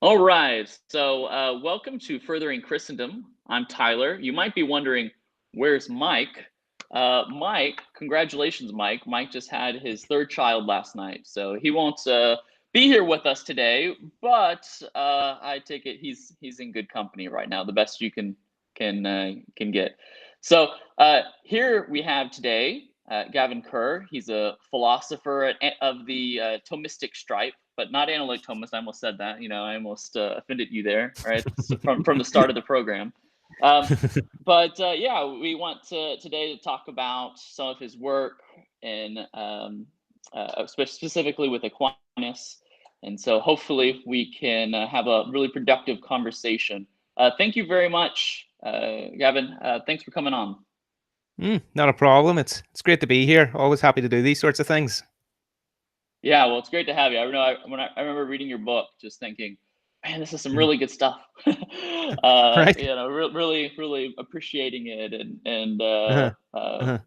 All right, so welcome to Furthering Christendom. I'm Tyler. You might be wondering, where's Mike? Mike, congratulations, Mike. Mike just had his third child last night, so he won't be here with us today. But I take it he's in good company right now, the best you can get. So here we have today Gaven Kerr. He's a philosopher of the Thomistic stripe, but not Analytic Thomist. I almost said that. I almost offended you there, right? from the start of the program. But yeah, we want today to talk about some of his work and specifically with Aquinas. And so hopefully we can have a really productive conversation. Thank you very much, Gaven. Thanks for coming on. Not a problem. It's great to be here. Always happy to do these sorts of things. Yeah, well, it's great to have you. I remember reading your book, just thinking, man, this is some really good stuff. Right. Really appreciating it and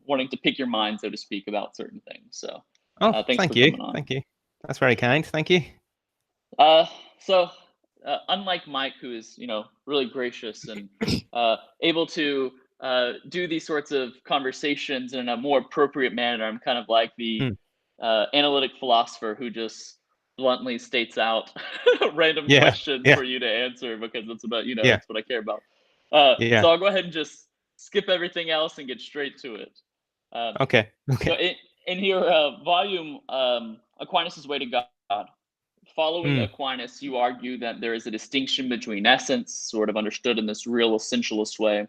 wanting to pick your mind, so to speak, about certain things. So, thanks thank for you. coming on. Thank you. That's very kind. Thank you. So, unlike Mike, who is really gracious and able to do these sorts of conversations in a more appropriate manner, I'm kind of like the analytic philosopher who just bluntly states out random questions for you to answer because it's about it's what I care about. So I'll go ahead and just skip everything else and get straight to it. Okay. So in your volume, Aquinas' Way to God, following Aquinas, you argue that there is a distinction between essence, sort of understood in this real essentialist way,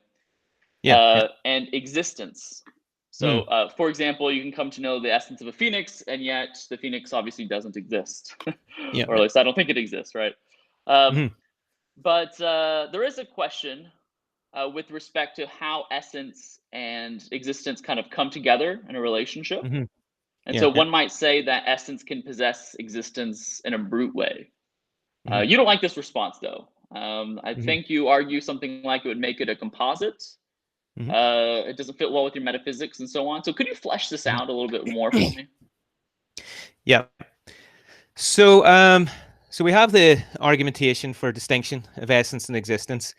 and existence. So, for example, you can come to know the essence of a phoenix, and yet the phoenix obviously doesn't exist, or at least I don't think it exists, right? But there is a question with respect to how essence and existence kind of come together in a relationship. And so one might say that essence can possess existence in a brute way. You don't like this response, though. I think you argue something like it would make it a composite. It doesn't fit well with your metaphysics and so on. So could you flesh this out a little bit more for me? Yeah. So so we have the argumentation for distinction of essence and existence.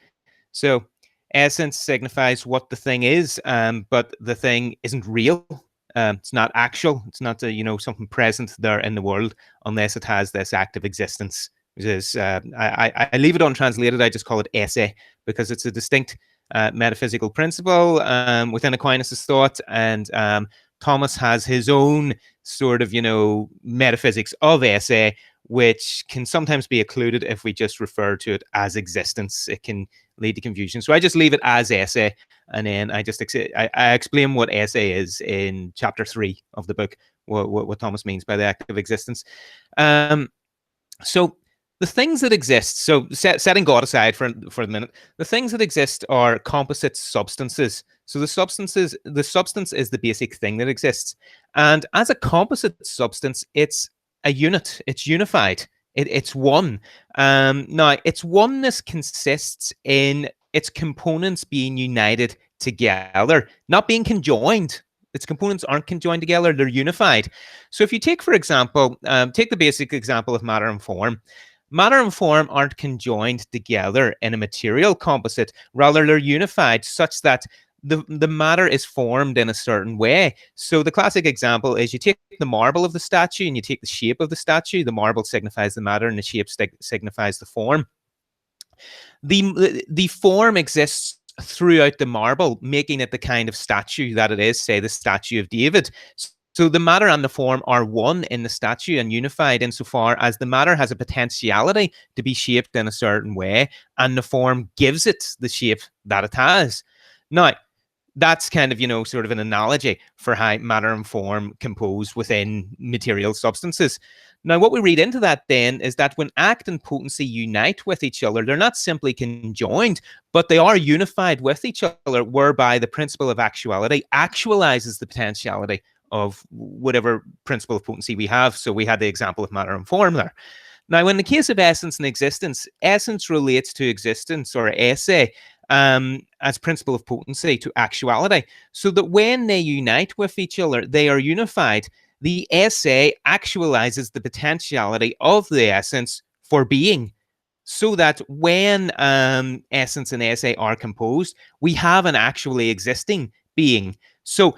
So essence signifies what the thing is, but the thing isn't real. It's not actual. It's not something present there in the world unless it has this active existence. Which is I leave it untranslated. I just call it essay because it's a distinct metaphysical principle within Aquinas' thought, and Thomas has his own sort of metaphysics of essay, which can sometimes be occluded if we just refer to it as existence. It can lead to confusion. So I just leave it as essay, and then I explain what essay is in chapter 3 of the book, what Thomas means by the active existence. So the things that exist, so setting God aside for the minute, the things that exist are composite substances. So the substance is the basic thing that exists. And as a composite substance, it's a unit. It's unified. It's one. Now, its oneness consists in its components being united together, not being conjoined. Its components aren't conjoined together. They're unified. So if you take, for example, take the basic example of matter and form. Matter and form aren't conjoined together in a material composite. Rather, they're unified such that the matter is formed in a certain way. So the classic example is you take the marble of the statue and you take the shape of the statue. The marble signifies the matter and the shape signifies the form. The form exists throughout the marble, making it the kind of statue that it is, say the statue of David. So the matter and the form are one in the statue and unified insofar as the matter has a potentiality to be shaped in a certain way, and the form gives it the shape that it has. Now, that's kind of, sort of an analogy for how matter and form compose within material substances. Now, what we read into that then is that when act and potency unite with each other, they're not simply conjoined, but they are unified with each other, whereby the principle of actuality actualizes the potentiality of whatever principle of potency we have. So we had the example of matter and form there. Now, in the case of essence and existence, essence relates to existence or esse as principle of potency to actuality, so that when they unite with each other, they are unified. The esse actualizes the potentiality of the essence for being. so that when essence and esse are composed, we have an actually existing being. So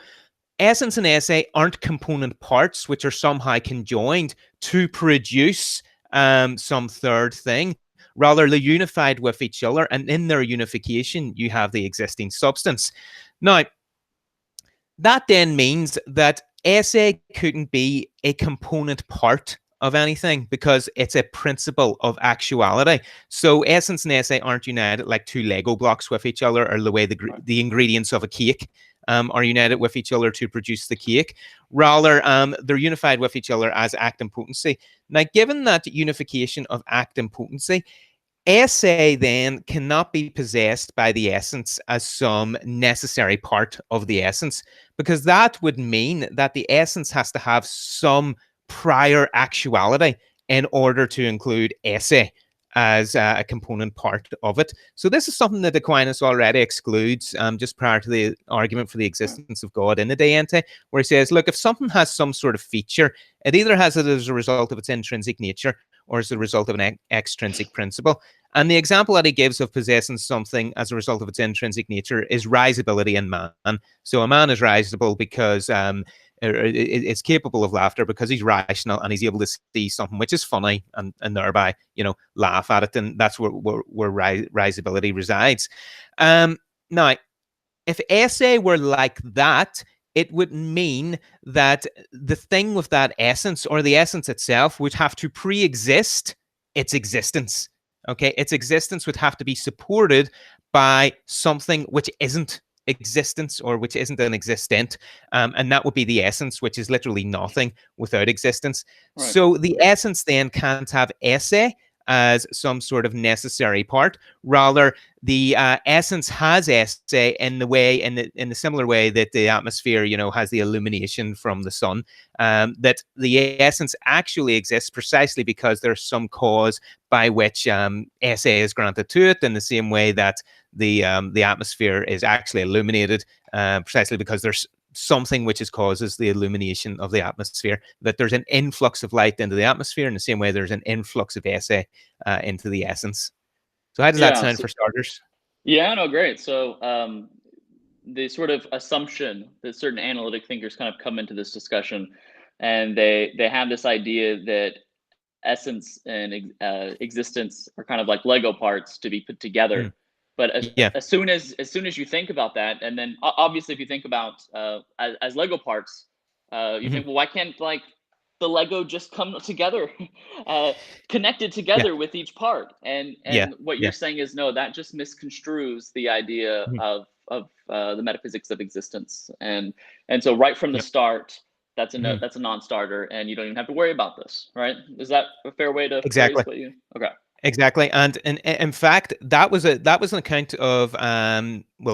essence and esse aren't component parts which are somehow conjoined to produce some third thing. Rather, they're unified with each other, and in their unification, you have the existing substance. Now, that then means that esse couldn't be a component part of anything because it's a principle of actuality. So essence and esse aren't united like two Lego blocks with each other, or the way the ingredients of a cake are united with each other to produce the cake. Rather, they're unified with each other as act and potency. Now, given that unification of act and potency, esse then cannot be possessed by the essence as some necessary part of the essence, because that would mean that the essence has to have some prior actuality in order to include esse as a component part of it. So this is something that Aquinas already excludes just prior to the argument for the existence of God in the De Ente, where he says, look, if something has some sort of feature, it either has it as a result of its intrinsic nature or as a result of an extrinsic principle. And the example that he gives of possessing something as a result of its intrinsic nature is risability in man. So a man is risible because it's capable of laughter because he's rational and he's able to see something which is funny and thereby, laugh at it. And that's where risability resides. Now, if esse were like that, it would mean that the thing with that essence, or the essence itself, would have to pre-exist its existence. Okay, its existence would have to be supported by something which isn't existence, or which isn't an existent, and that would be the essence, which is literally nothing without existence. Right. So the essence then can't have esse as some sort of necessary part. Rather, the essence has esse in the similar way that the atmosphere, has the illumination from the sun. That the essence actually exists precisely because there's some cause by which esse is granted to it, in the same way that the atmosphere is actually illuminated precisely because there's something which causes the illumination of the atmosphere, that there's an influx of light into the atmosphere in the same way there's an influx of esse into the essence. So how does that sound for starters? Yeah, no, great. So the sort of assumption that certain analytic thinkers kind of come into this discussion, and they have this idea that essence and existence are kind of like Lego parts to be put together. But as soon as you think about that, and then obviously if you think about as Lego parts, you think, well, why can't like the Lego just come together, connected together with each part? And what you're saying is, no, that just misconstrues the idea of the metaphysics of existence. And so right from the start, that's a non-starter, and you don't even have to worry about this, right? Is that a fair way to phrase what you? Okay. Exactly, and in fact, that was an account of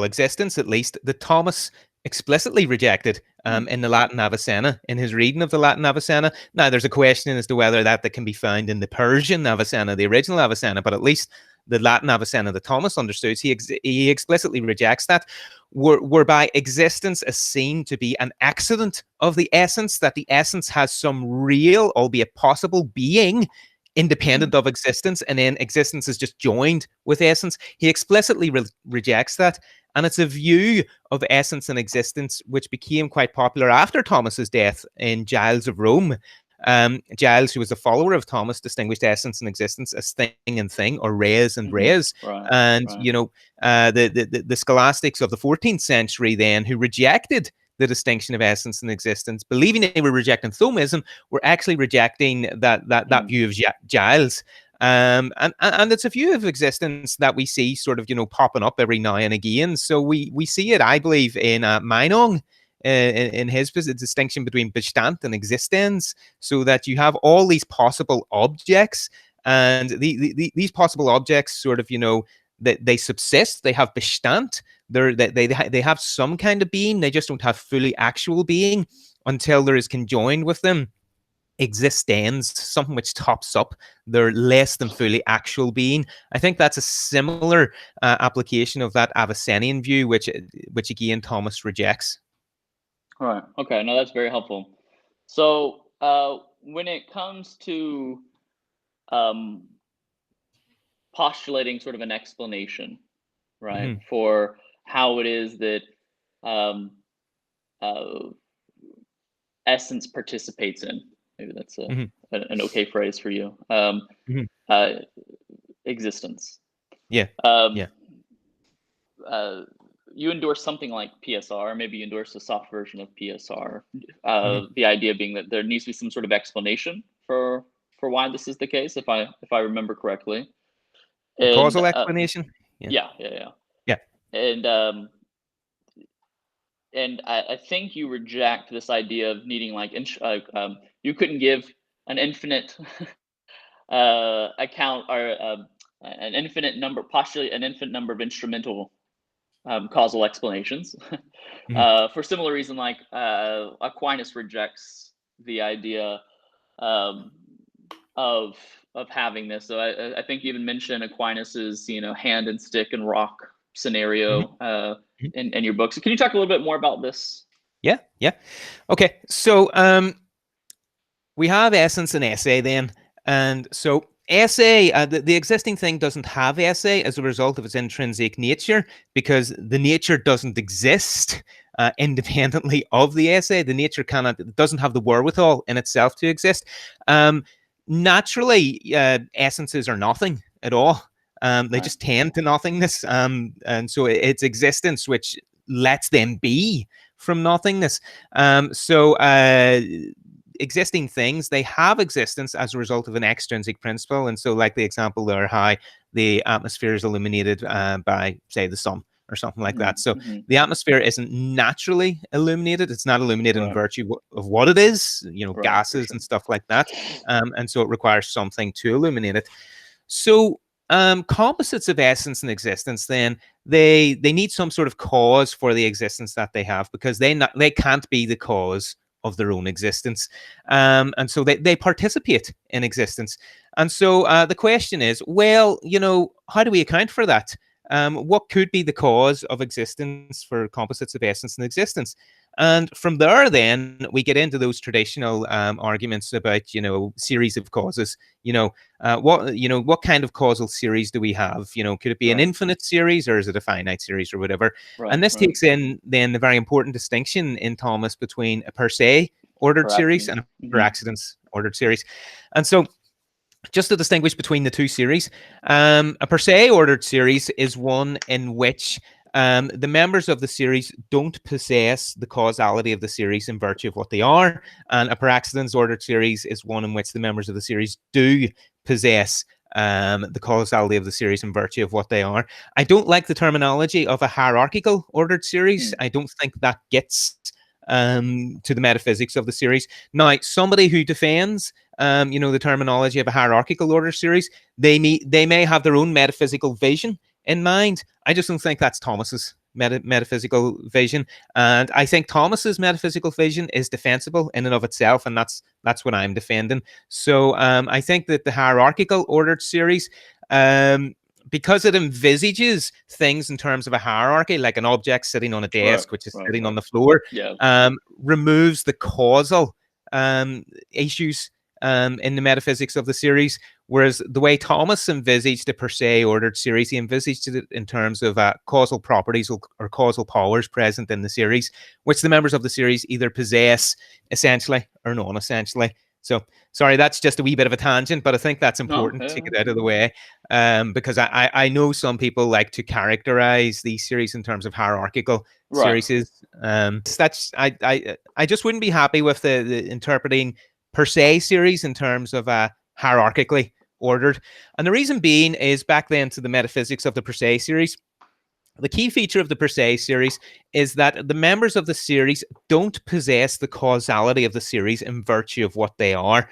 existence, at least, that Thomas explicitly rejected in the Latin Avicenna, in his reading of the Latin Avicenna. Now, there's a question as to whether that can be found in the Persian Avicenna, the original Avicenna, but at least the Latin Avicenna that Thomas understood, he explicitly rejects that, whereby existence is seen to be an accident of the essence, that the essence has some real, albeit possible, being independent of existence, and then existence is just joined with essence. He explicitly rejects that, and it's a view of essence and existence which became quite popular after Thomas's death in Giles of Rome. Giles, who was a follower of Thomas, distinguished essence and existence as thing and thing, or res and res. And the scholastics of the 14th century then, who rejected the distinction of essence and existence, believing they were rejecting Thomism, were actually rejecting that view of Giles. And it's a view of existence that we see sort of, popping up every now and again. So we see it, I believe, in Meinong, in his distinction between Bestand and Existenz, so that you have all these possible objects, and these possible objects sort of, they subsist, they have Bestand, they have some kind of being, they just don't have fully actual being until there is conjoined with them Existenz, something which tops up their less than fully actual being. I think that's a similar application of that Avicennian view, which again Thomas rejects. All right. Okay. No, that's very helpful. So when it comes to postulating sort of an explanation, right, for how it is that essence participates in. Maybe that's an okay phrase for you. Existence. Yeah. You endorse something like PSR. Maybe you endorse a soft version of PSR. The idea being that there needs to be some sort of explanation for why this is the case, if I remember correctly. A causal explanation. Yeah. And I think you reject this idea of needing like you couldn't give an infinite account or an infinite number, postulate an infinite number of instrumental causal explanations for similar reason, like Aquinas rejects the idea of having this. So I think you even mentioned Aquinas's hand and stick and rock scenario in your book. So can you talk a little bit more about this? Yeah. Okay, so we have essence and esse then, and so esse, the existing thing doesn't have esse as a result of its intrinsic nature, because the nature doesn't exist independently of the esse. The nature doesn't have the wherewithal in itself to exist. Naturally, essences are nothing at all. They just tend to nothingness, and so it's existence which lets them be from nothingness. Existing things, they have existence as a result of an extrinsic principle. And so, like the example there, how the atmosphere is illuminated by, say, the sun or something like that. So the atmosphere isn't naturally illuminated. It's not illuminated in virtue of what it is, gases and stuff like that. And so it requires something to illuminate it. So composites of essence and existence, then they need some sort of cause for the existence that they have, because they can't be the cause of their own existence, and so they participate in existence. And so the question is, well, how do we account for that? What could be the cause of existence for composites of essence and existence? And from there, then we get into those traditional arguments about, series of causes. What kind of causal series do we have? Could it be an infinite series, or is it a finite series, or whatever? And this takes in then the very important distinction in Thomas between a per se ordered series and a per accidens ordered series. And so, just to distinguish between the two series, a per se ordered series is one in which the members of the series don't possess the causality of the series in virtue of what they are, and a per accidens ordered series is one in which the members of the series do possess the causality of the series in virtue of what they are. I don't like the terminology of a hierarchical ordered series. I don't think that gets to the metaphysics of the series. Now, somebody who defends the terminology of a hierarchical order series, they may have their own metaphysical vision in mind. I just don't think that's Thomas's metaphysical vision, and I think Thomas's metaphysical vision is defensible in and of itself, and that's what I'm defending. So I think that the hierarchical ordered series, because it envisages things in terms of a hierarchy, like an object sitting on a desk, which is sitting on the floor, removes the causal issues in the metaphysics of the series. Whereas the way Thomas envisaged the per se ordered series, he envisaged it in terms of causal properties or causal powers present in the series, which the members of the series either possess essentially or non-essentially. So, sorry, that's just a wee bit of a tangent, but I think that's important to get out of the way, because I know some people like to characterize these series in terms of hierarchical series. That's I just wouldn't be happy with the interpreting per se series in terms of hierarchically ordered. And the reason being is, back then to the metaphysics of the per se series, the key feature of the per se series is that the members of the series don't possess the causality of the series in virtue of what they are,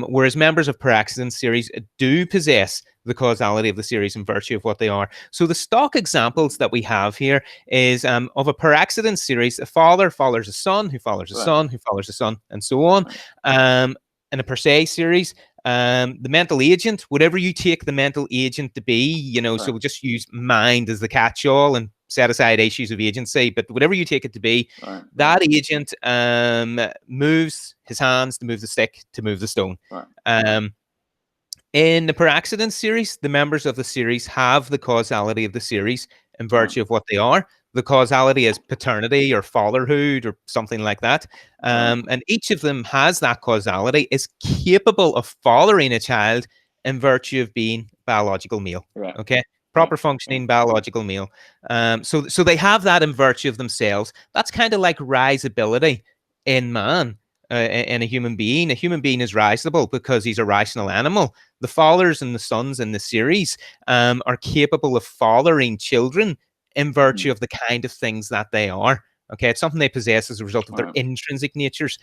whereas members of per accidens series do possess the causality of the series in virtue of what they are. So the stock examples that we have here is of a per accidens series: a father follows a son, who follows a son, who follows a son, and so on. In a per se series, the mental agent, whatever you take the mental agent to be, so we'll just use mind as the catch-all and set aside issues of agency, but whatever you take it to be, that agent moves his hands to move the stick, to move the stone. In the per accident series, the members of the series have the causality of the series in virtue of what they are. The causality is paternity or fatherhood or something like that. And each of them has that causality, is capable of fathering a child in virtue of being biological male. Okay? Proper functioning biological male. So they have that in virtue of themselves. That's kind of like risability in man. In a human being is risable because he's a rational animal. The fathers and the sons in the series are capable of fathering children in virtue of the kind of things that they are. Okay, it's something they possess as a result of their intrinsic natures.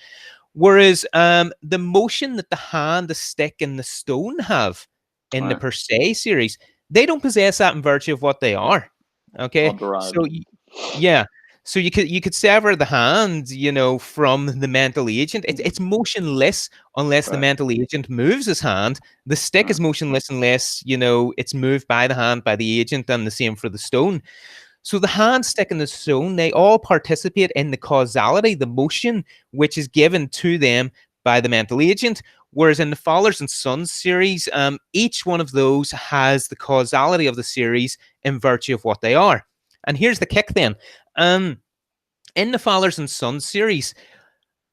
Whereas the motion that the hand, the stick, and the stone have in the per se series, they don't possess that in virtue of what they are. Okay, so yeah. So you could sever the hand, from the mental agent. It's motionless unless the mental agent moves his hand. The stick is motionless unless, it's moved by the hand, by the agent, and the same for the stone. So the hand, stick, and the stone, they all participate in the causality, the motion, which is given to them by the mental agent. Whereas in the Fathers and Sons series, each one of those has the causality of the series in virtue of what they are. And here's the kick then. In the Fathers and Sons series,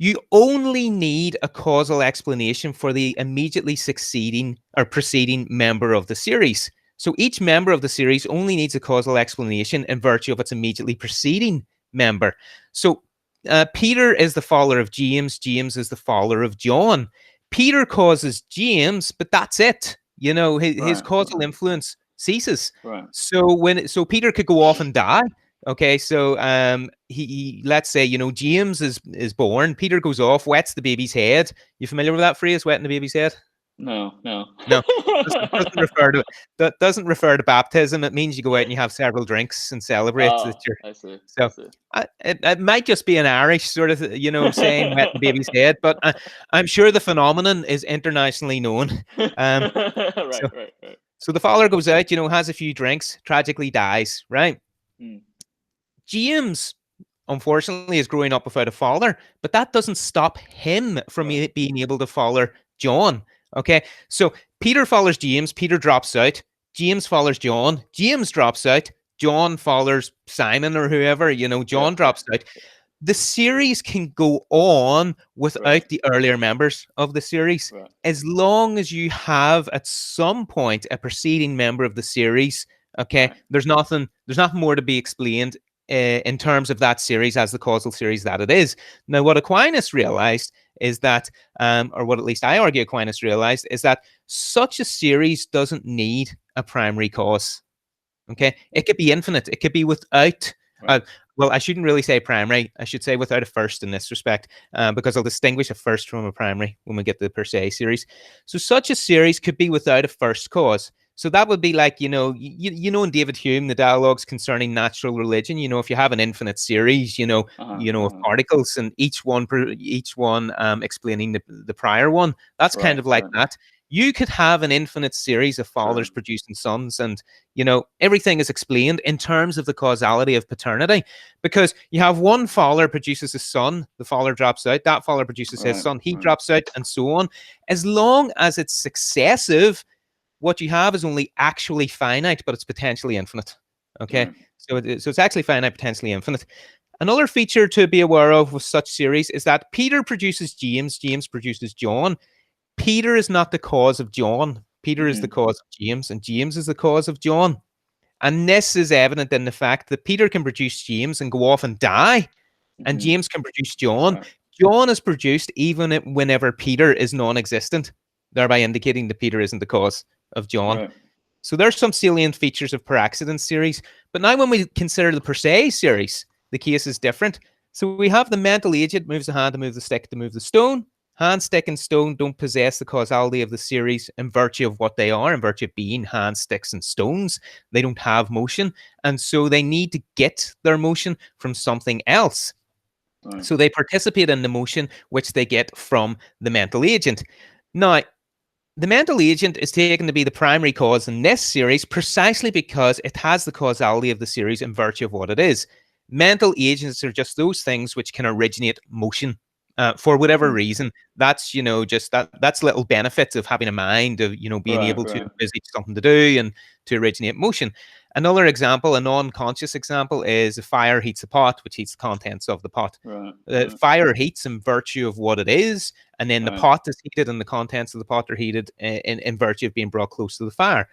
you only need a causal explanation for the immediately succeeding or preceding member of the series. So each member of the series only needs a causal explanation in virtue of its immediately preceding member. So Peter is the father of James. James is the father of John. Peter causes James, but that's it. His causal influence ceases. So Peter could go off and die. Okay, so he let's say, James is born. Peter goes off, wets the baby's head. You familiar with that phrase, wetting the baby's head? No. Doesn't refer to baptism. It means you go out and you have several drinks and celebrate that you're. I see. So it might just be an Irish sort of, saying wet the baby's head, but I'm sure the phenomenon is internationally known. Right. So the father goes out, has a few drinks, tragically dies, right? James, unfortunately, is growing up without a father, but that doesn't stop him from being able to father John. Okay, so Peter fathers James, Peter drops out. James fathers John, James drops out. John fathers Simon or whoever, John drops out. The series can go on without the earlier members of the series, as long as you have at some point a preceding member of the series. Okay, there's nothing more to be explained in terms of that series as the causal series that it is. Now, what Aquinas realized is that, or what at least I argue Aquinas realized, is that such a series doesn't need a primary cause. Okay, it could be infinite. It could be without. Well, I shouldn't really say primary. I should say without a first in this respect, because I'll distinguish a first from a primary when we get to the per se series. So such a series could be without a first cause. So that would be like, in David Hume, the dialogues concerning natural religion, if you have an infinite series, of particles, and each one explaining the prior one, that's kind of like that. You could have an infinite series of fathers producing sons, and everything is explained in terms of the causality of paternity, because you have one father produces a son, the father drops out, that father produces his son, he drops out, and so on. As long as it's successive, what you have is only actually finite, but it's potentially infinite. Okay, so it's actually finite, potentially infinite. Another feature to be aware of with such series is that Peter produces James, James produces John. Peter is not the cause of John. Peter is the cause of James, and James is the cause of John. And this is evident in the fact that Peter can produce James and go off and die, and James can produce John. John is produced even whenever Peter is non-existent, thereby indicating that Peter isn't the cause of John. So there's some salient features of per accident series. But now when we consider the per se series, the case is different. So we have the mental agent moves the hand to move the stick to move the stone. Hand, stick, and stone don't possess the causality of the series in virtue of what they are, in virtue of being hands, sticks, and stones. They don't have motion, and so they need to get their motion from something else. So they participate in the motion which they get from the mental agent. Now, the mental agent is taken to be the primary cause in this series precisely because it has the causality of the series in virtue of what it is. Mental agents are just those things which can originate motion. For whatever reason. That's just that's little benefits of having a mind, of being able to envisage something to do and to originate motion. Another example, a non-conscious example, is a fire heats a pot, which heats the contents of the pot. Fire heats in virtue of what it is, and then the pot is heated and the contents of the pot are heated in virtue of being brought close to the fire.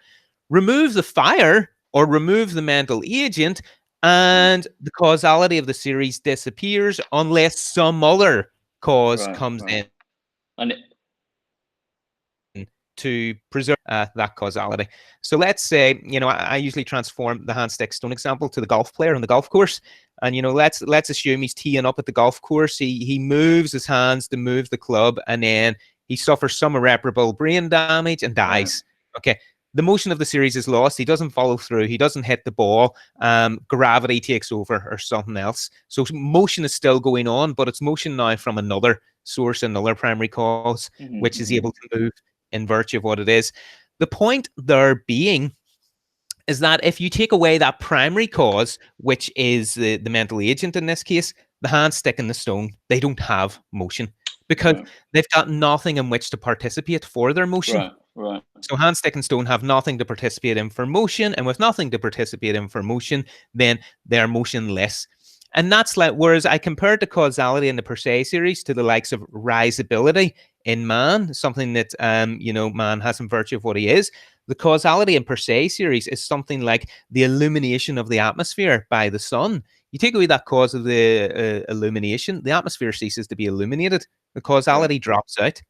Remove the fire or remove the mental agent, and the causality of the series disappears unless some other cause comes in to preserve that causality. So let's say, I usually transform the hand, stick, stone example to the golf player on the golf course. And, let's assume he's teeing up at the golf course. He moves his hands to move the club, and then he suffers some irreparable brain damage and dies. Okay. The motion of the series is lost. He doesn't follow through. He doesn't hit the ball. Gravity takes over or something else. So motion is still going on, but it's motion now from another source, another primary cause, which is able to move in virtue of what it is. The point there being is that if you take away that primary cause, which is the mental agent in this case, the hand, stick, and the stone, they don't have motion because they've got nothing in which to participate for their motion. So hand, stick, and stone have nothing to participate in for motion, and with nothing to participate in for motion, then they're motionless. And that's like, whereas I compared the causality in the per se series to the likes of risability in man, something that man has in virtue of what he is. The causality in per se series is something like the illumination of the atmosphere by the sun. You take away that cause of the illumination, the atmosphere ceases to be illuminated. The causality drops out.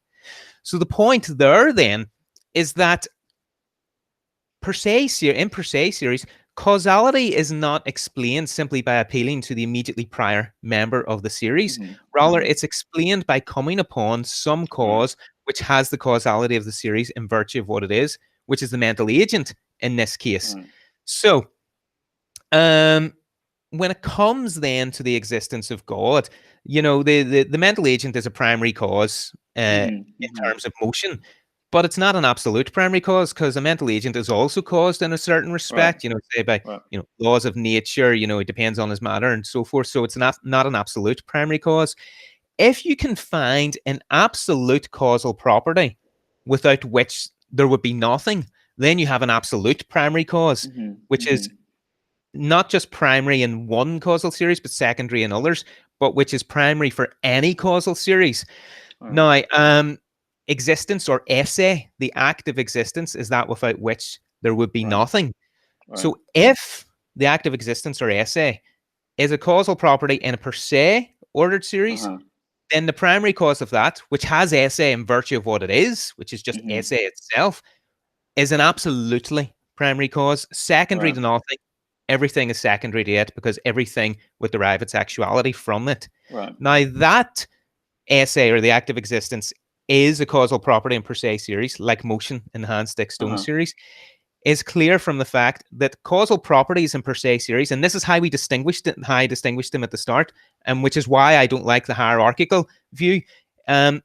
So the point there then is that in per se series, causality is not explained simply by appealing to the immediately prior member of the series. Rather, it's explained by coming upon some cause which has the causality of the series in virtue of what it is, which is the mental agent in this case. So, when it comes then to the existence of God, the mental agent is a primary cause in terms of motion. But it's not an absolute primary cause, because a mental agent is also caused in a certain respect, say by laws of nature, it depends on his matter and so forth. So it's not an absolute primary cause. If you can find an absolute causal property without which there would be nothing, then you have an absolute primary cause, which is not just primary in one causal series, but secondary in others, but which is primary for any causal series. Now, existence or esse, the act of existence, is that without which there would be nothing. So if the act of existence or esse is a causal property in a per se ordered series, then the primary cause of that, which has esse in virtue of what it is, which is just esse itself, is an absolutely primary cause, secondary to nothing. Everything is secondary to it because everything would derive its actuality from it. Now, that esse, or the act of existence, is a causal property in per se series, like motion in the hand, stick, stone series, is clear from the fact that causal properties in per se series, and this is how I distinguished them at the start, and which is why I don't like the hierarchical view. The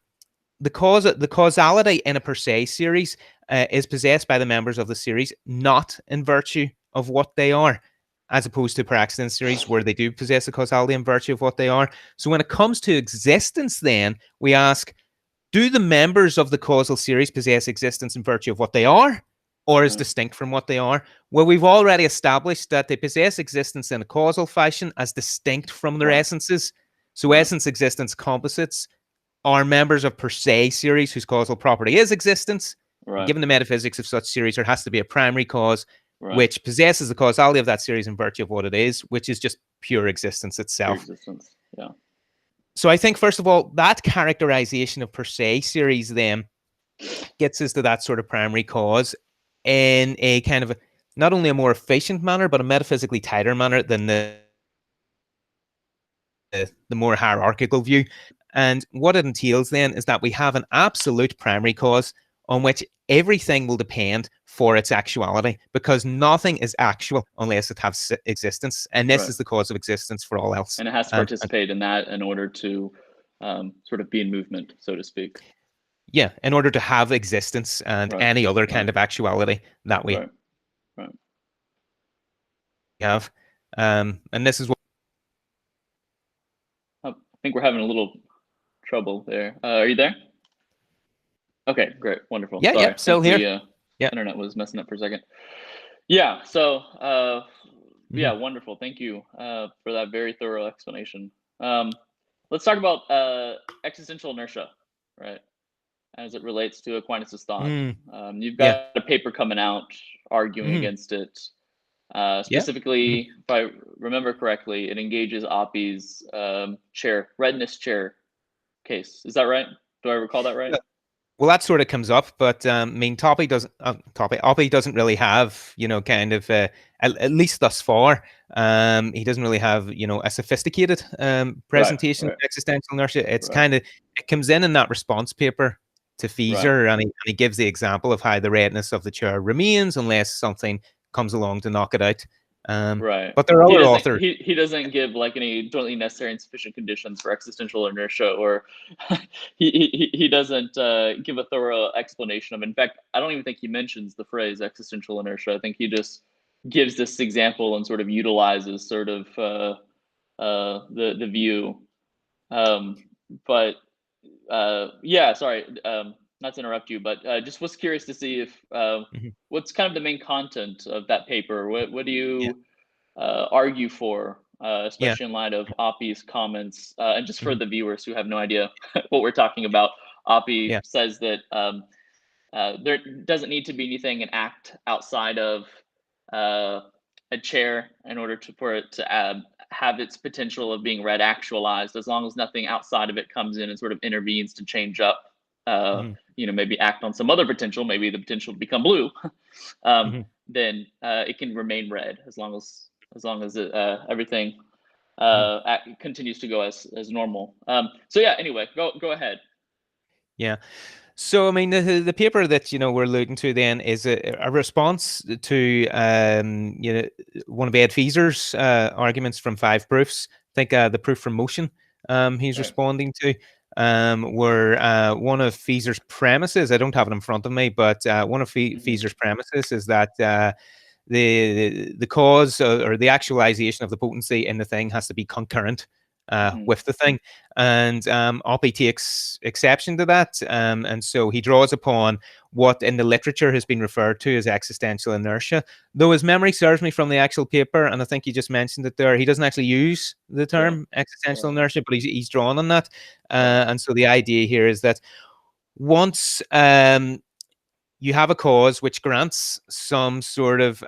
causality in a per se series is possessed by the members of the series, not in virtue of what they are, as opposed to per accident series, where they do possess a causality in virtue of what they are. So when it comes to existence, then we ask, do the members of the causal series possess existence in virtue of what they are, or is distinct from what they are? Well, we've already established that they possess existence in a causal fashion as distinct from their essences. So essence, existence, composites are members of per se series whose causal property is existence. Given the metaphysics of such series, there has to be a primary cause which possesses the causality of that series in virtue of what it is, which is just pure existence itself. So I think, first of all, that characterization of per se series then gets us to that sort of primary cause in a kind of not only a more efficient manner, but a metaphysically tighter manner than the more hierarchical view. And what it entails then is that we have an absolute primary cause on which everything will depend for its actuality, because nothing is actual unless it has existence, and this is the cause of existence for all else. And it has to participate in that in order to sort of be in movement, so to speak. Yeah, in order to have existence and any other kind of actuality that we have. And this is what I think we're having a little trouble there. Are you there? Okay, great, wonderful. Yeah, Sorry, yeah, still here. The internet was messing up for a second. Yeah, so yeah, wonderful. Thank you for that very thorough explanation. Let's talk about existential inertia, right? As it relates to Aquinas' thought. You've Yeah. got a paper coming out arguing against it. Specifically, if I remember correctly, it engages Oppy's readiness chair case. Is that right? Do I recall that right? Well, that sort of comes up, but I mean, Oppy doesn't really have, kind of, at least thus far, he doesn't really have, a sophisticated presentation of existential inertia. It's kind of, it comes in that response paper to Feezer, and he gives the example of how the readiness of the chair remains unless something comes along to knock it out. But there are other authors. He doesn't give like any jointly necessary and sufficient conditions for existential inertia, or he doesn't give a thorough explanation of. In fact, I don't even think he mentions the phrase existential inertia. I think he just gives this example and sort of utilizes sort of the view. But yeah, sorry. Not to interrupt you, but just was curious to see if what's kind of the main content of that paper. What do you argue for, especially in light of Oppy's comments, and just for the viewers who have no idea what we're talking about. Oppy says that there doesn't need to be anything an act outside of a chair in order for it to have its potential of being read actualized, as long as nothing outside of it comes in and sort of intervenes to change up maybe act on some other potential, maybe the potential to become blue, then it can remain red as long as everything continues to go as normal. So yeah, anyway, go ahead. Yeah. So, I mean, the paper that, we're alluding to then is a response to, one of Ed Feezer's arguments from 5 proofs. I think the proof from motion he's responding to, where one of Feezer's premises, I don't have it in front of me, but one of Feezer's premises is that the cause or the actualization of the potency in the thing has to be concurrent with the thing, and Oppy takes exception to that, and so he draws upon what in the literature has been referred to as existential inertia. Though his memory serves me from the actual paper, and I think you just mentioned it there, he doesn't actually use the term existential inertia, but he's drawn on that, and so the idea here is that once you have a cause which grants some sort of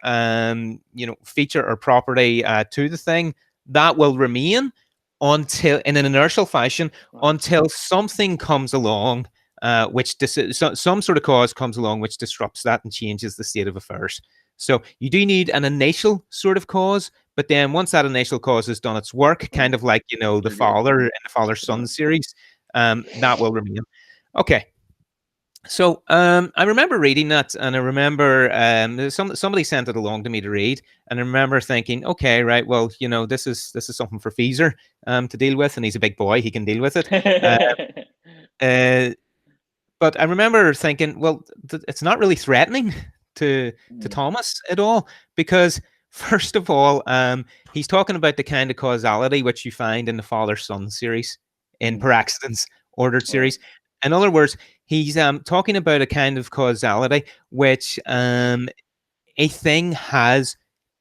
feature or property to the thing, that will remain until, in an inertial fashion, until something comes along, some sort of cause comes along which disrupts that and changes the state of affairs. So you do need an initial sort of cause, but then once that initial cause has done its work, kind of like the father in the father-son series, that will remain. Okay. So I remember reading that, and I remember somebody sent it along to me to read, and I remember thinking, okay, right, well, this is something for Feezer to deal with, and he's a big boy, he can deal with it. But I remember thinking, well, it's not really threatening to Thomas at all, because first of all, he's talking about the kind of causality which you find in the father-son series, in per accidens ordered series. In other words, he's talking about a kind of causality which a thing has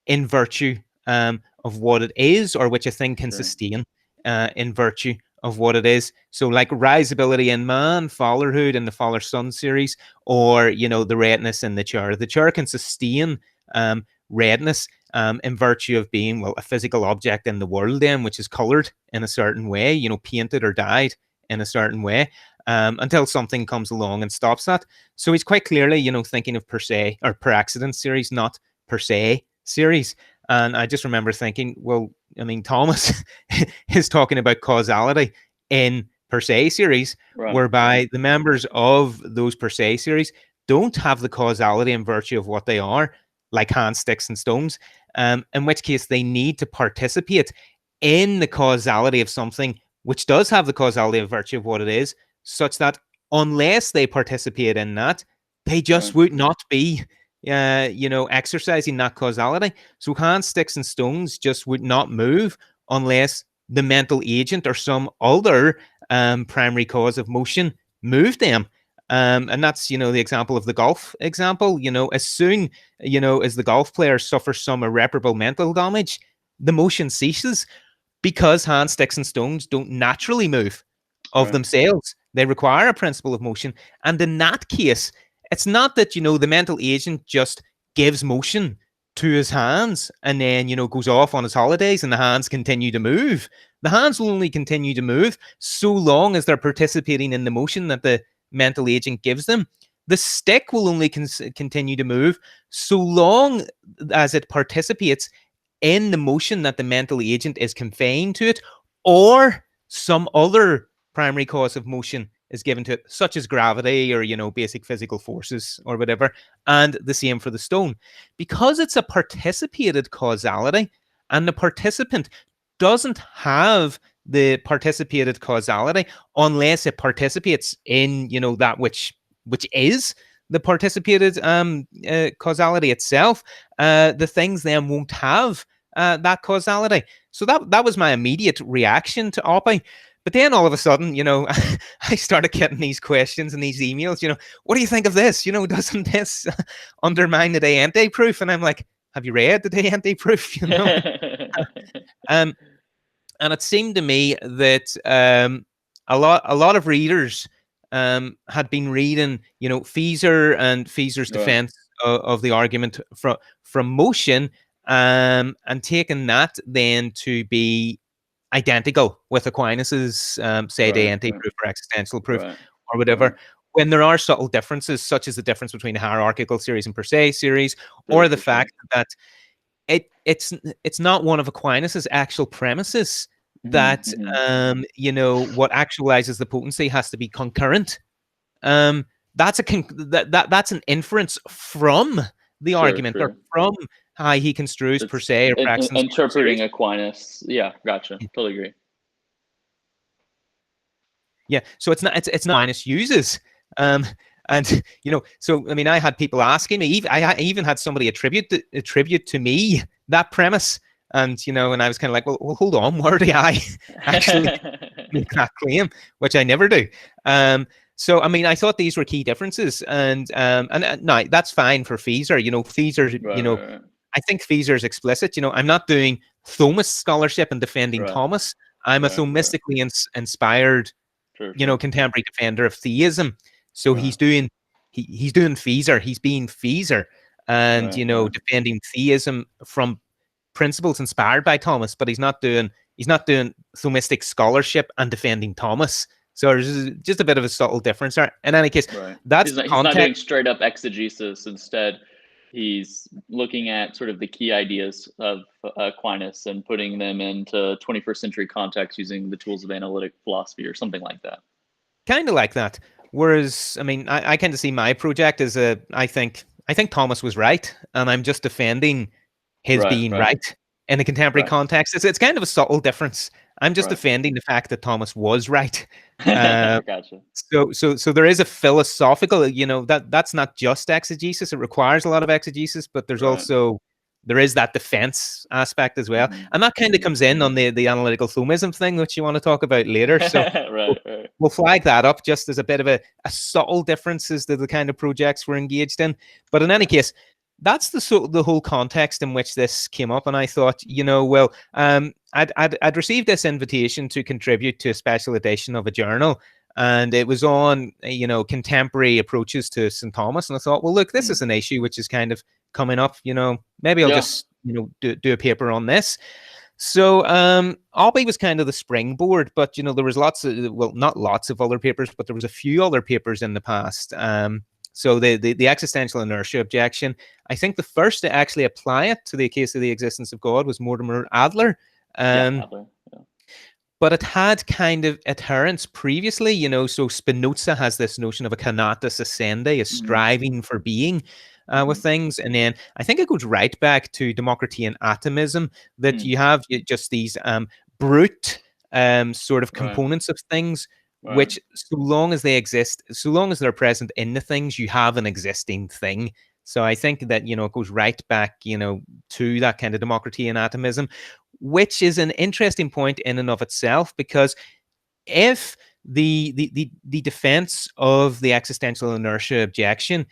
in virtue of what it is, or which a thing can sustain in virtue of what it is. So like risability in man, fatherhood in the father-son series, or the redness in the chair. The chair can sustain redness in virtue of being, well, a physical object in the world then, which is colored in a certain way, painted or dyed in a certain way. Until something comes along and stops that. So he's quite clearly, thinking of per se or per accident series, not per se series. And I just remember thinking, well, I mean, Thomas is talking about causality in per se series, whereby the members of those per se series don't have the causality in virtue of what they are, like hands, sticks, and stones, in which case they need to participate in the causality of something which does have the causality of virtue of what it is, such that unless they participate in that, they just would not be, exercising that causality. So hands, sticks, and stones just would not move unless the mental agent or some other primary cause of motion moved them. And that's, the example of the golf example. As soon, as the golf player suffers some irreparable mental damage, the motion ceases because hands, sticks, and stones don't naturally move of themselves. They require a principle of motion. And in that case, it's not that, the mental agent just gives motion to his hands and then, goes off on his holidays and the hands continue to move. The hands will only continue to move so long as they're participating in the motion that the mental agent gives them. The stick will only continue to move so long as it participates in the motion that the mental agent is confined to it, or some other primary cause of motion is given to it, such as gravity or, basic physical forces or whatever. And the same for the stone. Because it's a participated causality and the participant doesn't have the participated causality unless it participates in, that which is the participated causality itself, the things then won't have that causality. So that was my immediate reaction to Oppy. But then all of a sudden, I started getting these questions and these emails, what do you think of this? Doesn't this undermine the deity proof? And I'm like, have you read the deity proof? And it seemed to me that a lot of readers had been reading, Fieser and Fieser's defense of the argument from motion, and taking that then to be identical with Aquinas's deity proof or existential proof or whatever, when there are subtle differences, such as the difference between the hierarchical series and per se series, or the fact that it's not one of Aquinas's actual premises that what actualizes the potency has to be concurrent. That's that's an inference from the argument, or from how he construes per se or Praxis interpreting Aquinas. Yeah, gotcha. Totally agree. Yeah, so it's not Aquinas uses. And so I mean, I had people asking me. I even had somebody attribute to me that premise, and and I was kind of like, well, hold on, where do I actually make that claim? Which I never do. So I mean, I thought these were key differences, and no, that's fine for Fieser. Fieser, I think Fieser is explicit. I'm not doing Thomist scholarship and defending Thomas. I'm a Thomistically inspired, contemporary defender of theism. So he's doing Fieser. He's being Fieser, and defending theism from principles inspired by Thomas. But he's not doing Thomistic scholarship and defending Thomas. So there's just a bit of a subtle difference there. In any case, that's he's not doing straight up exegesis. Instead, he's looking at sort of the key ideas of Aquinas and putting them into 21st century context using the tools of analytic philosophy or something like that. Kind of like that. Whereas, I mean, I kind of see my project as I think Thomas was right, and I'm just defending his being right in a contemporary context. It's kind of a subtle difference. I'm just defending the fact that Thomas was right. Gotcha. So there is a philosophical, that's not just exegesis. It requires a lot of exegesis, but there's also there is that defense aspect as well. And that kind of comes in on the analytical Thomism thing, which you want to talk about later. So we'll flag that up just as a bit of a subtle differences to the kind of projects we're engaged in. But in any case, that's the whole context in which this came up. And I thought, well, I'd received this invitation to contribute to a special edition of a journal, and it was on, contemporary approaches to St. Thomas. And I thought, well, look, this is an issue which is kind of coming up, maybe I'll just, do a paper on this. So Oppy was kind of the springboard, but, there was not lots of other papers, but there was a few other papers in the past. So the existential inertia objection, I think the first to actually apply it to the case of the existence of God was Mortimer Adler. Adler. But it had kind of adherents previously, so Spinoza has this notion of a conatus essendi, a striving for being with things. And then I think it goes right back to Democritean atomism, that you have just these brute sort of components of things, which so long as they exist, so long as they're present in the things, you have an existing thing. So I think that, it goes right back, to that kind of Democritean atomism, which is an interesting point in and of itself, because if the defense of the existential inertia objection,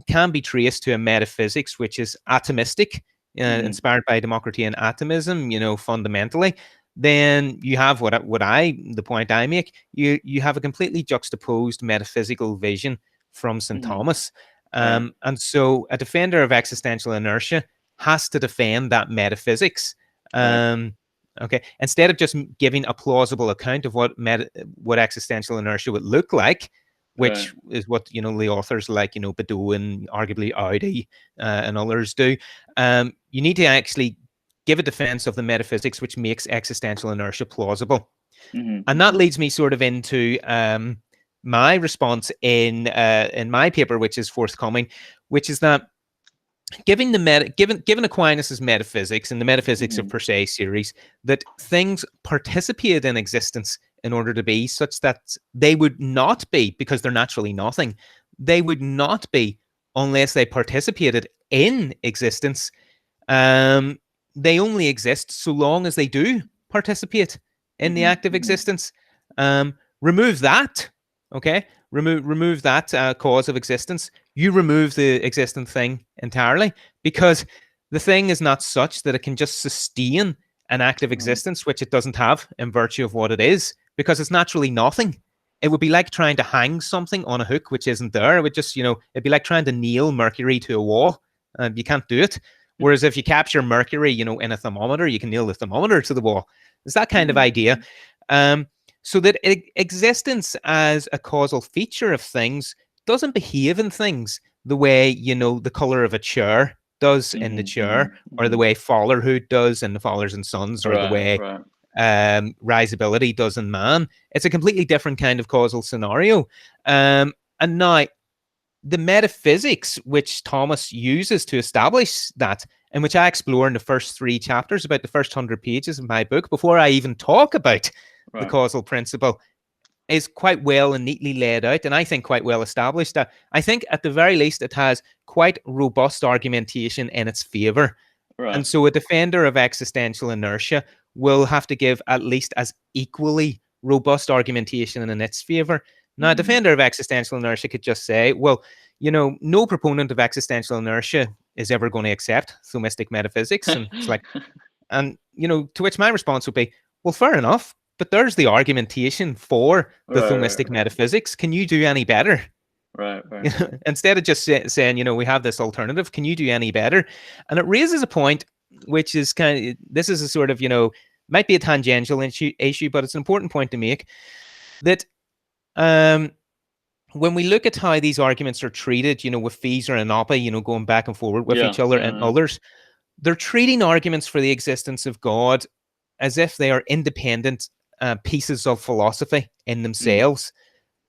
can be traced to a metaphysics which is atomistic, inspired by Democritean atomism, fundamentally, then you have the point I make. You have a completely juxtaposed metaphysical vision from St. Thomas. And so a defender of existential inertia has to defend that metaphysics. Okay, instead of just giving a plausible account of what existential inertia would look like, which is what the authors like Baudot and arguably Audi and others do. You need to actually give a defense of the metaphysics which makes existential inertia plausible, and that leads me sort of into my response in my paper, which is forthcoming, which is that given Aquinas' metaphysics and the Metaphysics of Per Se series, that things participate in existence in order to be, such that they would not be, because they're naturally nothing, they would not be unless they participated in existence. They only exist so long as they do participate in the act of existence. Remove that, okay? Remove that cause of existence. You remove the existent thing entirely, because the thing is not such that it can just sustain an active existence, which it doesn't have in virtue of what it is, because it's naturally nothing. It would be like trying to hang something on a hook which isn't there. It would just, it'd be like trying to nail mercury to a wall, and you can't do it. Whereas if you capture mercury, in a thermometer, you can nail the thermometer to the wall. It's that kind of idea. So that existence as a causal feature of things doesn't behave in things the way, the color of a chair does in the chair, or the way fatherhood does in the Fathers and Sons, or the way risability does in man. It's a completely different kind of causal scenario. And now, the metaphysics which Thomas uses to establish that, and which I explore in the first 3 chapters, about the first 100 pages of my book, before I even talk about the causal principle, is quite well and neatly laid out, and I think quite well established. I think at the very least it has quite robust argumentation in its favor. And so a defender of existential inertia will have to give at least as equally robust argumentation in its favor. Now, a defender of existential inertia could just say, well, no proponent of existential inertia is ever going to accept Thomistic metaphysics. And it's like, and, to which my response would be, well, fair enough, but there's the argumentation for the Thomistic metaphysics. Can you do any better? Instead of just saying, we have this alternative, can you do any better? And it raises a point, which is this is a sort of, might be a tangential issue, but it's an important point to make, that when we look at how these arguments are treated, with Fieser and Oppy, going back and forward with each other and others, they're treating arguments for the existence of God as if they are independent pieces of philosophy in themselves.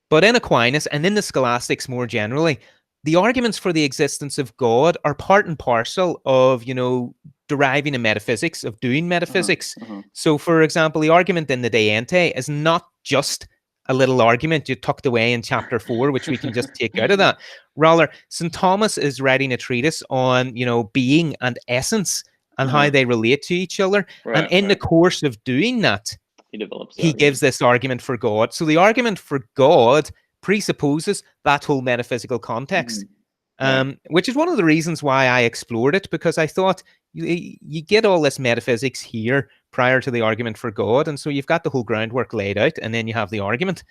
But in Aquinas and in the scholastics more generally, the arguments for the existence of God are part and parcel of, deriving a metaphysics, of doing metaphysics. So, for example, the argument in the De Ente is not just a little argument you tucked away in chapter 4, which we can just take out of that. Rather, St. Thomas is writing a treatise on, being and essence and how they relate to each other. And in the course of doing that, he gives this argument for God. So the argument for God presupposes that whole metaphysical context, which is one of the reasons why I explored it, because I thought you get all this metaphysics here prior to the argument for God, and so you've got the whole groundwork laid out, and then you have the argument.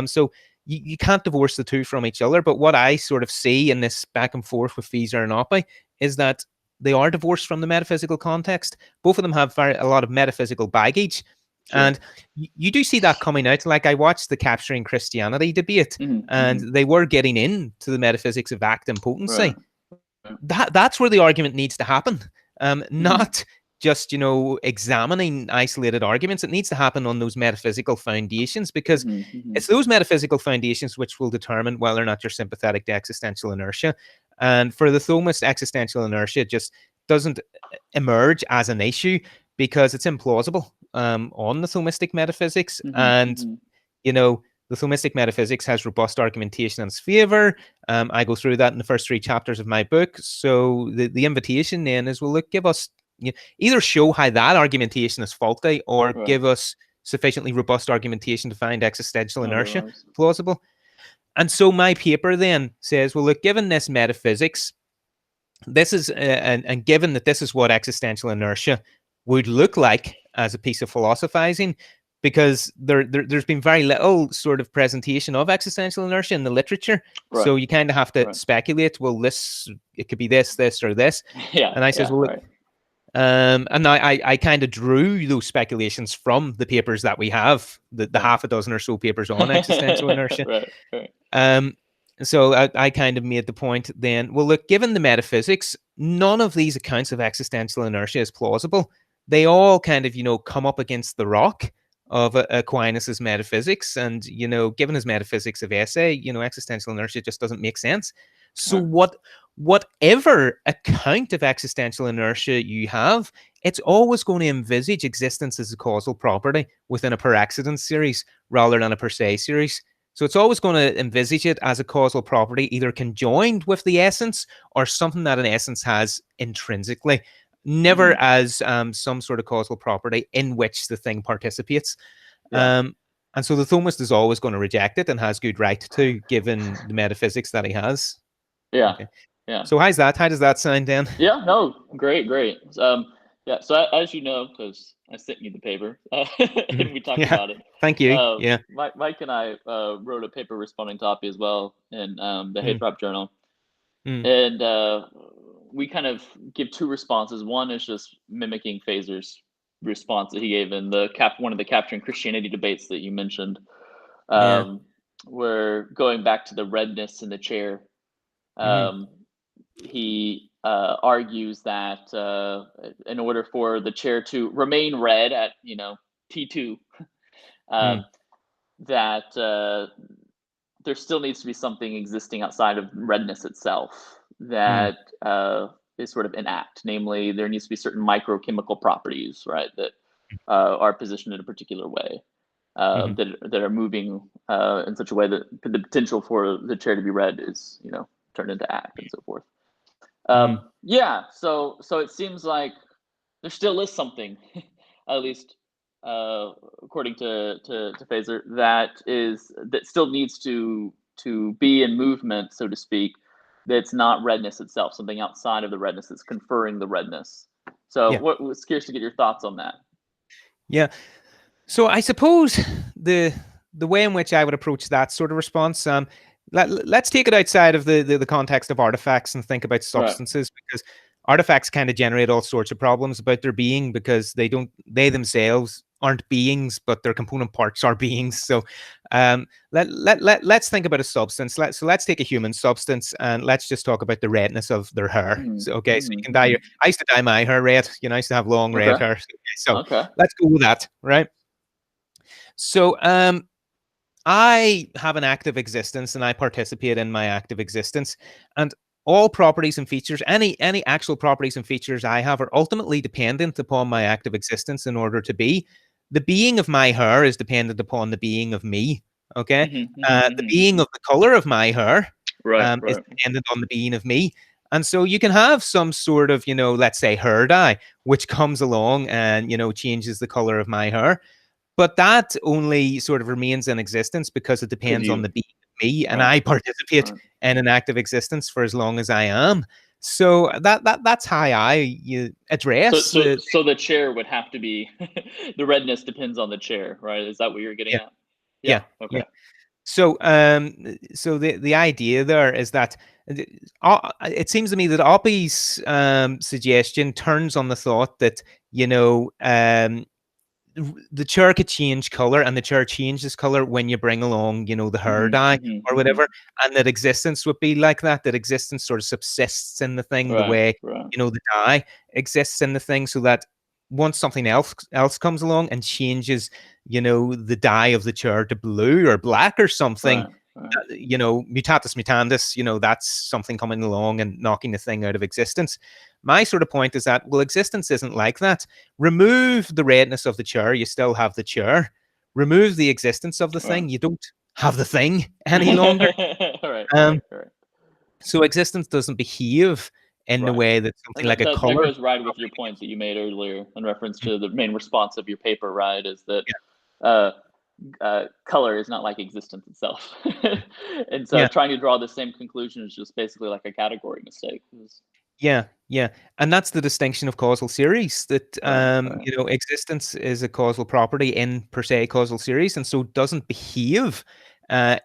So you can't divorce the two from each other. But what I sort of see in this back and forth with Fieser and Oppy is that they are divorced from the metaphysical context. Both of them have a lot of metaphysical baggage. And you do see that coming out. Like, I watched the Capturing Christianity debate, and they were getting into the metaphysics of act and potency. That's where the argument needs to happen, not just, examining isolated arguments. It needs to happen on those metaphysical foundations, because it's those metaphysical foundations which will determine whether or not you're sympathetic to existential inertia. And for the Thomist, existential inertia just doesn't emerge as an issue because it's implausible on the Thomistic metaphysics. And, the Thomistic metaphysics has robust argumentation in its favor. I go through that in the first 3 chapters of my book. So the invitation then is, well, look, give us either show how that argumentation is faulty, or Right. give us sufficiently robust argumentation to find existential inertia Otherwise. plausible. And so my paper then says, well, look, given this metaphysics, this is and given that this is what existential inertia would look like as a piece of philosophizing, because there's been very little sort of presentation of existential inertia in the literature. Right. So you kind of have to speculate, well, it could be this, or this. Yeah. And I says, well, right. And I kind of drew those speculations from the papers that we have, the half a dozen or so papers on existential inertia. Right. So I kind of made the point then, well, look, given the metaphysics, none of these accounts of existential inertia is plausible. They all kind of, come up against the rock of Aquinas's metaphysics. And, given his metaphysics of essay, existential inertia just doesn't make sense. So whatever account of existential inertia you have, it's always going to envisage existence as a causal property within a per accident series rather than a per se series. So it's always going to envisage it as a causal property, either conjoined with the essence or something that an essence has intrinsically, never as some sort of causal property in which the thing participates. And so the Thomist is always going to reject it, and has good right to, given the metaphysics that he has. Yeah. Okay. Yeah. So how does that sound, Dan? Yeah. No. Great. Yeah. So as you know, because I sent you the paper and we talked about it. Thank you. Mike and I wrote a paper responding to Oppy as well in the Hate Drop Journal, and we kind of give two responses. One is just mimicking Phaser's response that he gave in one of the Capturing Christianity debates that you mentioned. We're going back to the redness in the chair. He argues that in order for the chair to remain red at T2, that there still needs to be something existing outside of redness itself that is sort of inact. Namely, there needs to be certain microchemical properties, right, that are positioned in a particular way, that are moving in such a way that the potential for the chair to be red is turned into act, and so forth. So it seems like there still is something, at least according to Phaser, that still needs to be in movement, so to speak. That's not redness itself, something outside of the redness that's conferring the redness. So was curious to get your thoughts on that. Yeah. So I suppose the way in which I would approach that sort of response, let's take it outside of the context of artifacts and think about substances, because artifacts kind of generate all sorts of problems about their being, because they themselves aren't beings, but their component parts are beings. So let's think about a substance. Let's take a human substance, and let's just talk about the redness of their hair. So you can dye I used to dye my hair red. I used to have long red hair. So let's go with that, right? So I have an active existence, and I participate in my active existence, and all properties and features, any actual properties and features I have, are ultimately dependent upon my active existence in order to be. The being of my hair is dependent upon the being of me. Okay, the being of the color of my hair is dependent on the being of me. And so you can have some sort of, let's say hair dye, which comes along and, changes the color of my hair. But that only sort of remains in existence because it depends on the being of me, and I participate in an active existence for as long as I am. So that's how I address. So the chair would have to be the redness depends on the chair, right? Is that what you're getting at? Yeah. Okay. Yeah. So so the idea there is that it seems to me that Oppy's suggestion turns on the thought that the chair could change color, and the chair changes color when you bring along, the hair dye or whatever, and that existence would be like that. That existence sort of subsists in the thing the way the dye exists in the thing, so that once something else comes along and changes, the dye of the chair to blue or black or something, mutatis mutandis, that's something coming along and knocking the thing out of existence. My sort of point is that, well, existence isn't like that. Remove the redness of the chair, you still have the chair. Remove the existence of the thing, you don't have the thing any longer. So existence doesn't behave in the way that something like a that color goes right with your point that you made earlier in reference to the main response of your paper, right? Is that color is not like existence itself. And so trying to draw the same conclusion is just basically like a category mistake. Yeah, and that's the distinction of causal series, that you know, existence is a causal property in per se causal series, and so doesn't behave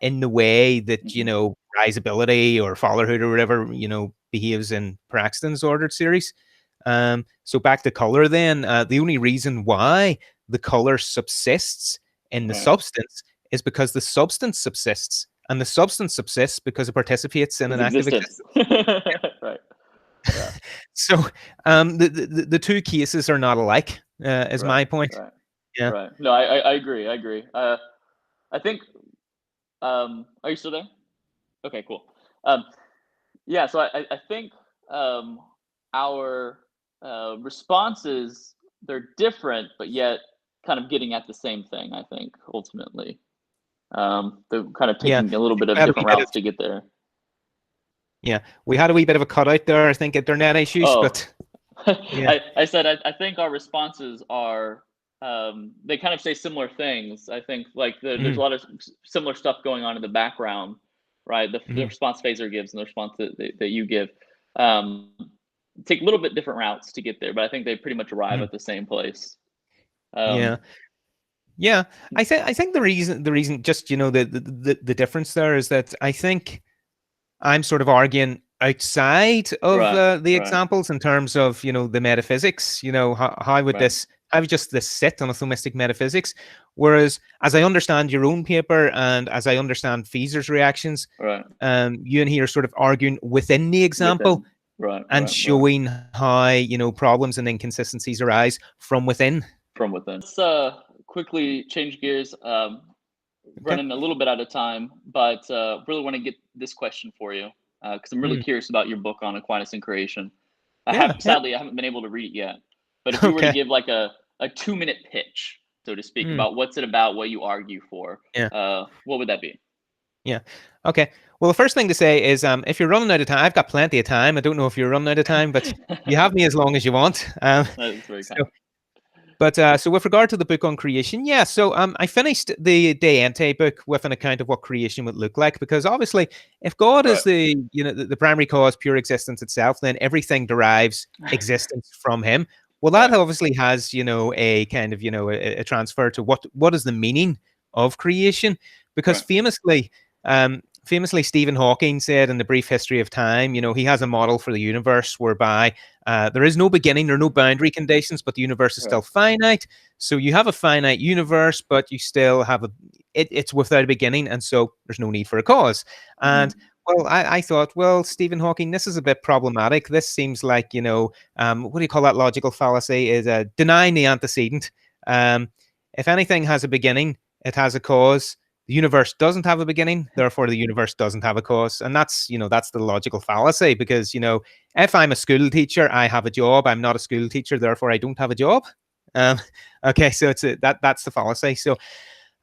in the way that, you know, risability or followerhood or whatever, you know, behaves in Praxton's ordered series. So back to color then, the only reason why the color subsists in the substance is because the substance subsists, and the substance subsists because it participates in an active existence. Right. Yeah. So the two cases are not alike, is my point. Right. Yeah. Right. No, I agree. I think. Are you still there? Okay. Cool. Yeah. So I think our responses, they're different, but yet kind of getting at the same thing. I think ultimately, they're kind of taking a little bit of different routes to get there. Yeah, we had a wee bit of a cutout there, I think, internet issues, but yeah. I said I think our responses are they kind of say similar things. I think like there's a lot of similar stuff going on in the background, right? The response Phaser gives and the response that you give take a little bit different routes to get there, but I think they pretty much arrive at the same place. Yeah. I think the reason, just, you know, the difference there is that I think I'm sort of arguing outside of the examples in terms of, you know, the metaphysics. You know, how would this sit on a Thomistic metaphysics? Whereas, as I understand your own paper and as I understand Phaser's reactions, you and he are sort of arguing within the example and showing how, you know, problems and inconsistencies arise from within. Let's quickly change gears. Running a little bit out of time, but really want to get this question for you because I'm really curious about your book on Aquinas and creation. Sadly, I haven't been able to read it yet, but if you were to give like a 2-minute pitch, so to speak, about what's it about, what you argue for, what would that be? Yeah. Okay. Well, the first thing to say is if you're running out of time, I've got plenty of time. I don't know if you're running out of time, but you have me as long as you want. That is very kind. But so with regard to the book on creation, so I finished the De Ente book with an account of what creation would look like, because obviously if God is the, you know, the primary cause, pure existence itself, then everything derives existence from him. Well, that obviously has, you know, a kind of, you know, a transfer to what is the meaning of creation, because famously Stephen Hawking said in The Brief History of Time, you know, he has a model for the universe whereby there is no beginning, there are no boundary conditions, but the universe is still finite. So you have a finite universe, but you still have it's without a beginning, and so there's no need for a cause. And well, I thought, well, Stephen Hawking, this is a bit problematic. This seems like, you know, what do you call that logical fallacy? Is denying the antecedent. If anything has a beginning, it has a cause. The universe doesn't have a beginning, therefore the universe doesn't have a cause. And that's, you know, that's the logical fallacy, because, you know, if I'm a school teacher, I have a job. I'm not a school teacher, therefore I don't have a job. Okay, so that's the fallacy. So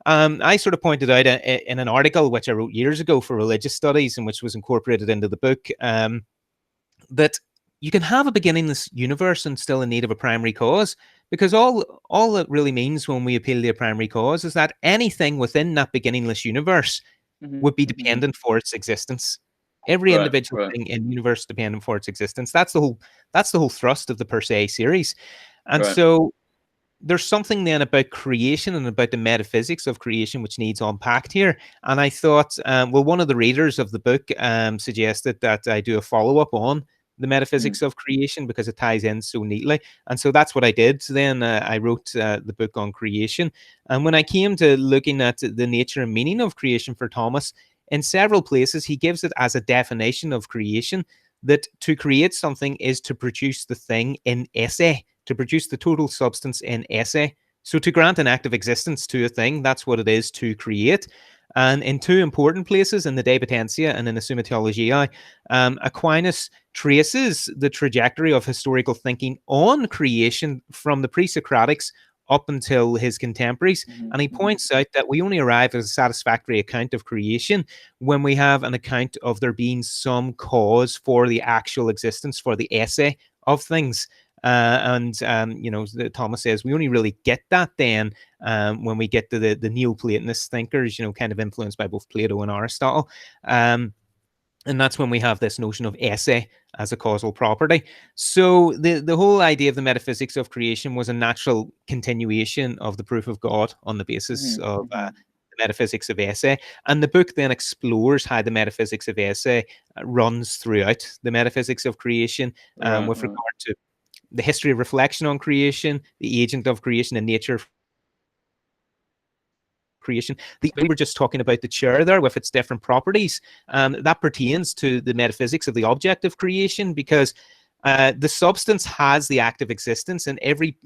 I sort of pointed out in an article which I wrote years ago for religious studies and which was incorporated into the book, that you can have a beginningless universe and still in need of a primary cause, because all it really means when we appeal to a primary cause is that anything within that beginningless universe would be dependent for its existence. Every individual thing in the universe dependent for its existence. That's the whole thrust of the per se series. And so there's something then about creation and about the metaphysics of creation which needs unpacked here. And I thought, well, one of the readers of the book suggested that I do a follow-up on the metaphysics of creation because it ties in so neatly. And so that's what I did. So then I wrote the book on creation. And when I came to looking at the nature and meaning of creation for Thomas, in several places, he gives it as a definition of creation, that to create something is to produce the thing in esse, to produce the total substance in esse. So to grant an active existence to a thing, that's what it is to create. And in two important places, in the De Potentia and in the Summa Theologiae, Aquinas traces the trajectory of historical thinking on creation from the pre-Socratics up until his contemporaries. And he Mm-hmm. points out that we only arrive at a satisfactory account of creation when we have an account of there being some cause for the actual existence, for the essay of things. Thomas says we only really get that then when we get to the Neoplatonist thinkers, kind of influenced by both Plato and Aristotle. And that's when we have this notion of esse as a causal property. So the whole idea of the metaphysics of creation was a natural continuation of the proof of God on the basis of the metaphysics of esse. And the book then explores how the metaphysics of esse runs throughout the metaphysics of creation with regard to the history of reflection on creation, the agent of creation, and nature of creation. We were just talking about the chair there with its different properties. That pertains to the metaphysics of the object of creation, because the substance has the active existence, and every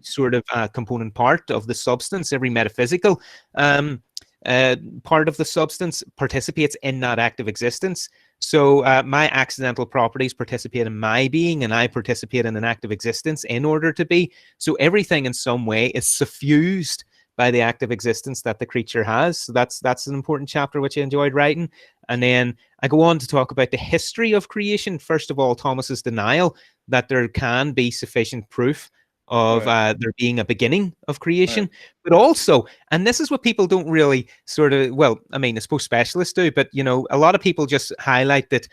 sort of component part of the substance, every metaphysical part of the substance participates in that active existence. So my accidental properties participate in my being, and I participate in an active existence in order to be. So everything in some way is suffused by the active existence that the creature has. So that's an important chapter which I enjoyed writing. And then I go on to talk about the history of creation. First of all, Thomas's denial that there can be sufficient proof of there being a beginning of creation, but also, and this is what people don't really sort of, well, I mean, I suppose specialists do, but a lot of people just highlight that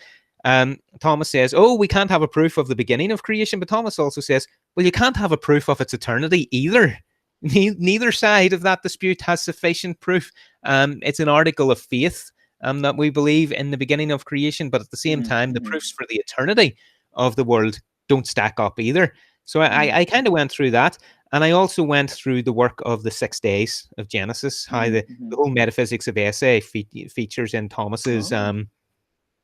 Thomas says, oh, we can't have a proof of the beginning of creation, but Thomas also says, well, you can't have a proof of its eternity either. Neither side of that dispute has sufficient proof. It's an article of faith that we believe in the beginning of creation, but at the same time, the proofs for the eternity of the world don't stack up either. So I kind of went through that. And I also went through the work of the 6 days of Genesis, how the whole metaphysics of esse features in Thomas's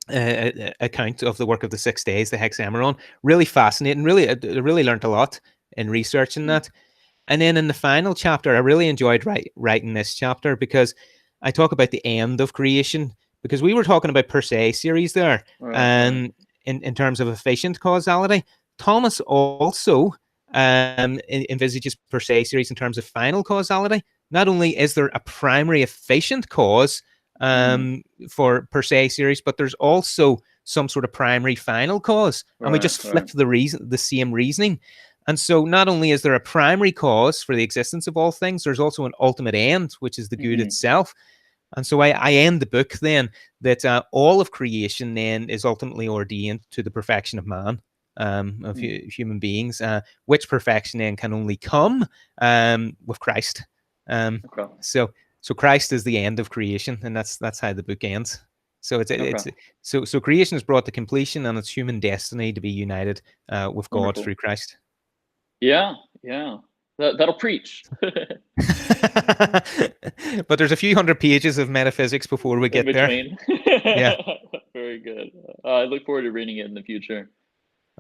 account of the work of the 6 days, the Hexameron. Really fascinating. I really learned a lot in researching that. And then in the final chapter, I really enjoyed writing this chapter because I talk about the end of creation, because we were talking about per se series there, and in terms of efficient causality. Thomas also envisages per se series in terms of final causality. Not only is there a primary efficient cause for per se series, but there's also some sort of primary final cause, and we just flip the same reasoning. And so not only is there a primary cause for the existence of all things, there's also an ultimate end, which is the good itself. And so I end the book then that all of creation then is ultimately ordained to the perfection of man, of human beings, which perfection then can only come with Christ. So Christ is the end of creation, and that's how the book ends. So so creation is brought to completion, and it's human destiny to be united with God through Christ. Yeah. That'll preach. But there's a few hundred pages of metaphysics before we get there. Yeah. Very good. I look forward to reading it in the future.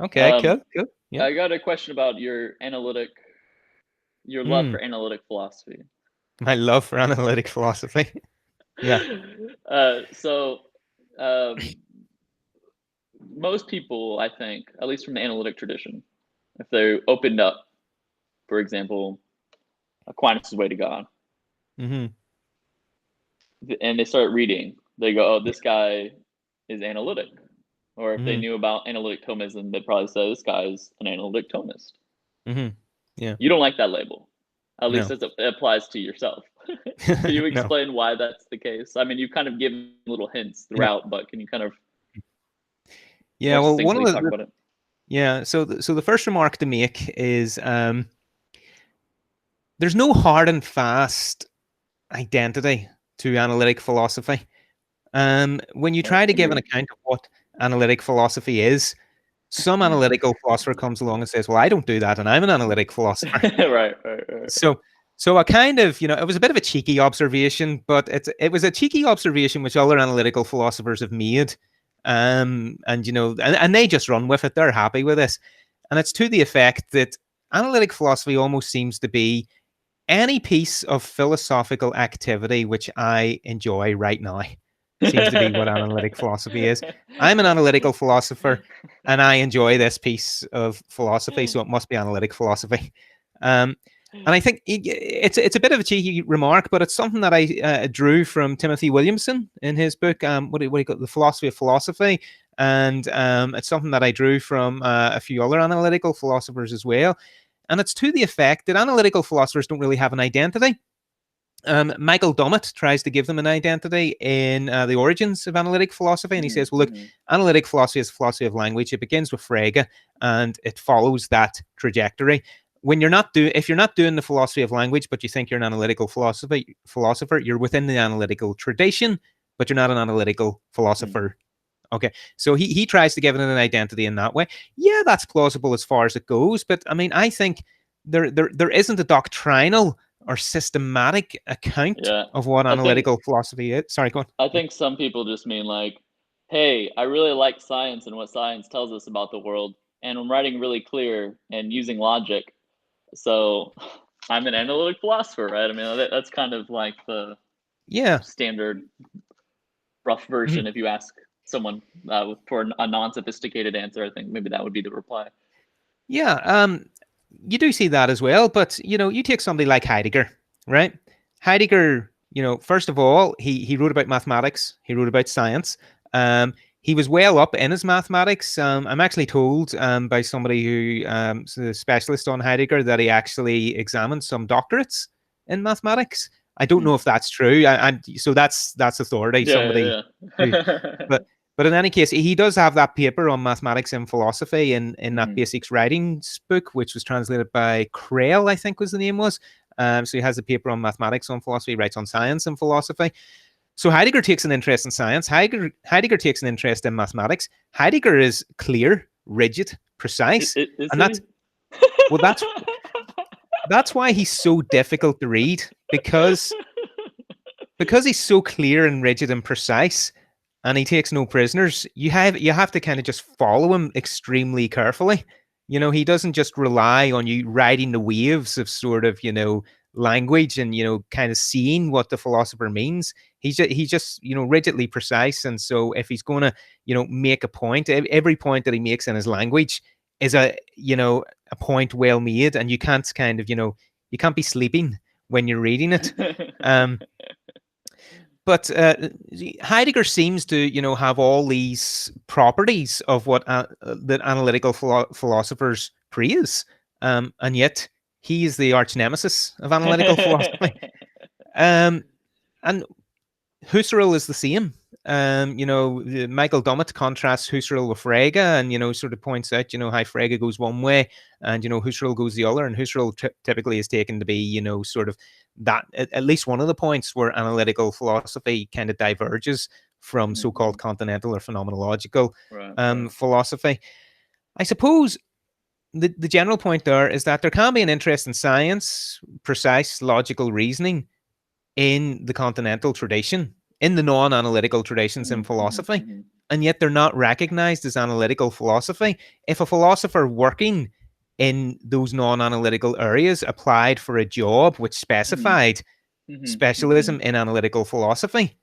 Okay, cool. Yeah. I got a question about your love for analytic philosophy. My love for analytic philosophy. Yeah. Most people, I think, at least from the analytic tradition, if they opened up, for example, Aquinas' Way to God, and they start reading, they go, oh, this guy is analytic. Or if they knew about analytic Thomism, they'd probably say, this guy is an analytic Thomist. Yeah. You don't like that label, at least as it applies to yourself. Can you explain why that's the case? I mean, you've kind of given little hints throughout, but can you kind of one of the talk about it? Yeah, so the first remark to make is there's no hard and fast identity to analytic philosophy. When you try to give an account of what analytic philosophy is, some analytical philosopher comes along and says, well, I don't do that, and I'm an analytic philosopher. Right. So I kind of, it was a bit of a cheeky observation, but it was a cheeky observation which other analytical philosophers have made. And they just run with it. They're happy with this. And it's to the effect that analytic philosophy almost seems to be any piece of philosophical activity which I enjoy right now. Seems to be what analytic philosophy is. I'm an analytical philosopher, and I enjoy this piece of philosophy, so it must be analytic philosophy. And I think it's a bit of a cheeky remark, but it's something that I drew from Timothy Williamson in his book, what do you call it? The Philosophy of Philosophy. And it's something that I drew from a few other analytical philosophers as well. And it's to the effect that analytical philosophers don't really have an identity. Michael Dummett tries to give them an identity in The Origins of Analytic Philosophy, and he says, well, look, analytic philosophy is a philosophy of language. It begins with Frege, and it follows that trajectory. When if you're not doing the philosophy of language, but you think you're an analytical philosopher, you're within the analytical tradition, but you're not an analytical philosopher. Okay, so he tries to give it an identity in that way. Yeah, that's plausible as far as it goes, but I mean, I think there isn't a doctrinal or systematic account of what analytical philosophy is. Sorry, go on. I think some people just mean like, hey, I really like science and what science tells us about the world, and I'm writing really clear and using logic. So I'm an analytic philosopher, right? I mean, that's kind of like the standard rough version. If you ask someone for a non-sophisticated answer, I think maybe that would be the reply. Yeah, you do see that as well, but you take somebody like Heidegger, right? Heidegger, first of all, he wrote about mathematics, he wrote about science. He was well up in his mathematics. I'm actually told by somebody who's a specialist on Heidegger that he actually examined some doctorates in mathematics. I don't know if that's true, and so that's authority. But in any case, he does have that paper on mathematics and philosophy in that Basics Writings book, which was translated by Krell, I think was the name was. So he has a paper on mathematics, on philosophy, he writes on science and philosophy. So Heidegger takes an interest in science. Heidegger takes an interest in mathematics. Heidegger is clear, rigid, precise, and that's why he's so difficult to read, because he's so clear and rigid and precise, and he takes no prisoners. You have to kind of just follow him extremely carefully. He doesn't just rely on you riding the waves of sort of language and kind of seeing what the philosopher means. He's just rigidly precise, and so if he's going to make a point, every point that he makes in his language is a point well made, and you can't kind of you can't be sleeping when you're reading it. But Heidegger seems to have all these properties of what that analytical philosophers praise, and yet he is the arch nemesis of analytical philosophy. And Husserl is the same. Michael Dummett contrasts Husserl with Frege, and sort of points out how Frege goes one way and Husserl goes the other, and Husserl typically is taken to be sort of that at least one of the points where analytical philosophy kind of diverges from so-called continental or phenomenological philosophy. I suppose the general point there is that there can be an interest in science, precise logical reasoning in the continental tradition, in the non-analytical traditions in philosophy, and yet they're not recognized as analytical philosophy. If a philosopher working in those non-analytical areas applied for a job which specified specialism in analytical philosophy,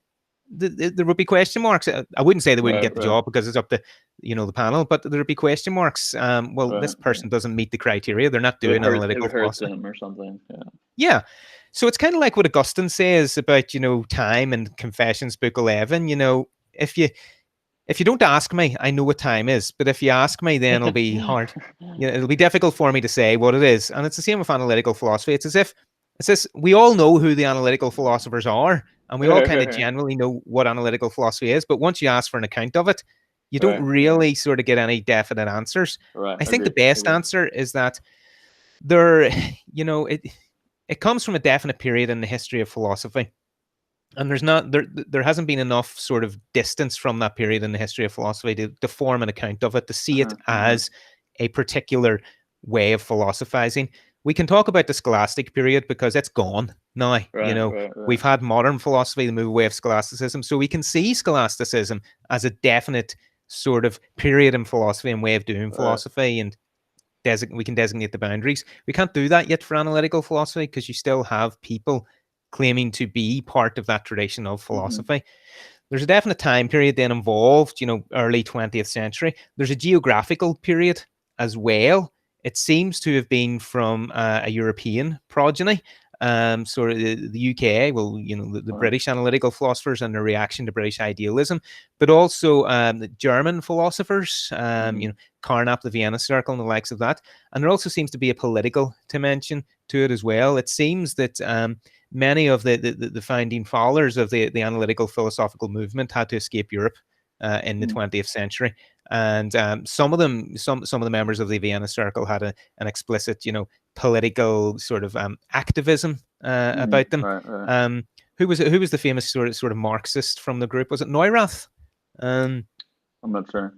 there would be question marks. I wouldn't say they wouldn't get the job because it's up to the panel, but there would be question marks. This person doesn't meet the criteria. They're not doing analytical philosophy them or something. Yeah. So it's kind of like what Augustine says about time in Confessions, Book 11. If you don't ask me, I know what time is. But if you ask me, then it'll be hard. It'll be difficult for me to say what it is. And it's the same with analytical philosophy. It's as if we all know who the analytical philosophers are, and we all kind of generally know what analytical philosophy is. But once you ask for an account of it, you don't really sort of get any definite answers. I think the best answer is that it comes from a definite period in the history of philosophy. And there hasn't been enough sort of distance from that period in the history of philosophy to form an account of it, to see it as a particular way of philosophizing. We can talk about the scholastic period because it's gone now. We've had modern philosophy, the move away of scholasticism. So we can see scholasticism as a definite sort of period in philosophy and way of doing philosophy, and we can designate the boundaries. We can't do that yet for analytical philosophy because you still have people claiming to be part of that tradition of philosophy. There's a definite time period then involved, early 20th century. There's a geographical period as well. it seems to have been from a European progeny. Sort of the UK, well, the British analytical philosophers and their reaction to British idealism, but also the German philosophers, Carnap, the Vienna Circle, and the likes of that. And there also seems to be a political dimension to it as well. It seems that many of the founding fathers of the analytical philosophical movement had to escape Europe in the 20th century. And some of the members of the Vienna Circle had an explicit, political sort of activism about them. Right. Who was the famous sort of Marxist from the group? Was it Neurath? I'm not sure.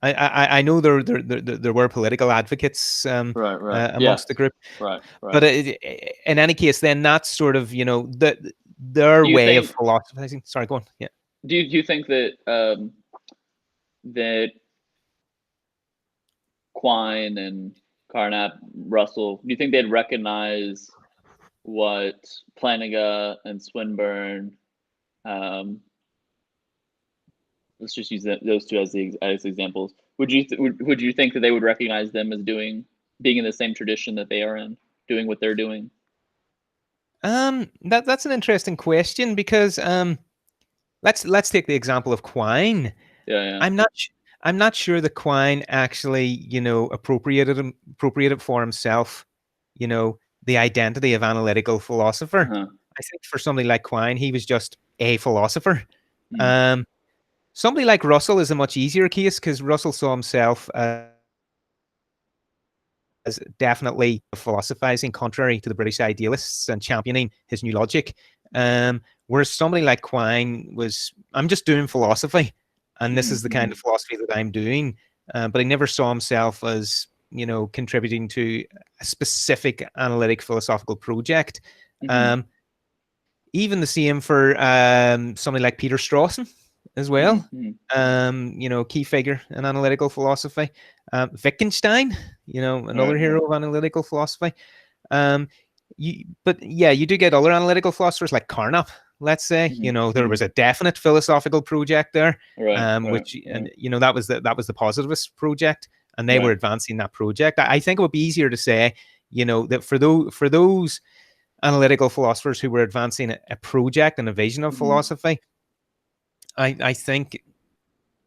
I know there were political advocates amongst the group. Right. But in any case, then that's sort of their way of philosophizing. Sorry, go on. Yeah. Do you think that that Quine and Carnap, Russell, do you think they'd recognize what Plantinga and Swinburne, let's just use those two as examples. Would you think that they would recognize them as being in the same tradition that they are in, doing what they're doing? That's an interesting question, because let's take the example of Quine. Yeah. I'm not sure that Quine actually, appropriated for himself, the identity of analytical philosopher. I think for somebody like Quine, he was just a philosopher. Somebody like Russell is a much easier case, because Russell saw himself as definitely philosophizing contrary to the British idealists and championing his new logic. Whereas somebody like Quine was, I'm just doing philosophy, and this is the kind of philosophy that I'm doing. But he never saw himself as, contributing to a specific analytic philosophical project. Even the same for somebody like Peter Strawson as well. Key figure in analytical philosophy. Wittgenstein, another hero of analytical philosophy. You do get other analytical philosophers like Carnap, let's say. There was a definite philosophical project there, which that was the positivist project, and they were advancing that project. I think it would be easier to say, that for those analytical philosophers who were advancing a project and a vision of philosophy, I think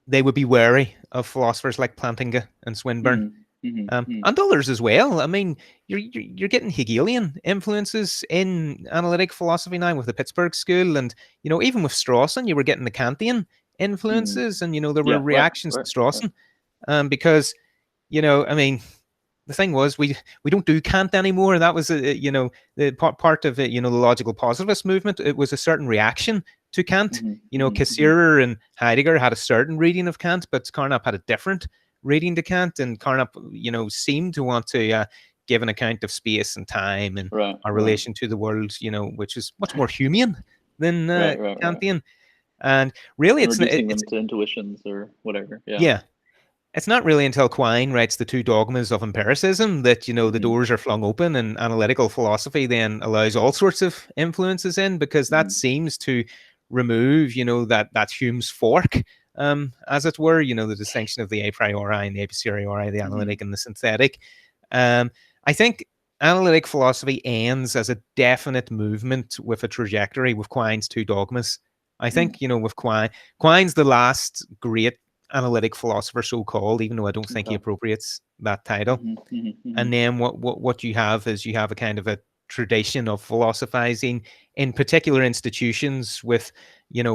they would be wary of philosophers like Plantinga and Swinburne. And others as well. I mean, you're getting Hegelian influences in analytic philosophy now with the Pittsburgh School, and even with Strawson, you were getting the Kantian influences, and there were reactions to Strawson, because I mean, the thing was, we don't do Kant anymore. That was the part of it. The logical positivist movement. It was a certain reaction to Kant. Cassirer and Heidegger had a certain reading of Kant, but Carnap had a different reading to Kant, and Carnap, seemed to want to give an account of space and time and our relation to the world, which is much more Humean than Kantian. And really, it's reducing them to intuitions or whatever. Yeah. It's not really until Quine writes the two dogmas of empiricism that, the doors are flung open, and analytical philosophy then allows all sorts of influences in, because that seems to remove, that Hume's fork, as it were, the distinction of the a priori and the a posteriori, the analytic and the synthetic. I think analytic philosophy ends as a definite movement with a trajectory with Quine's two dogmas. I think, with Quine's the last great analytic philosopher, so-called, even though I don't think he appropriates that title. And then what you have is you have a kind of a tradition of philosophizing in particular institutions with,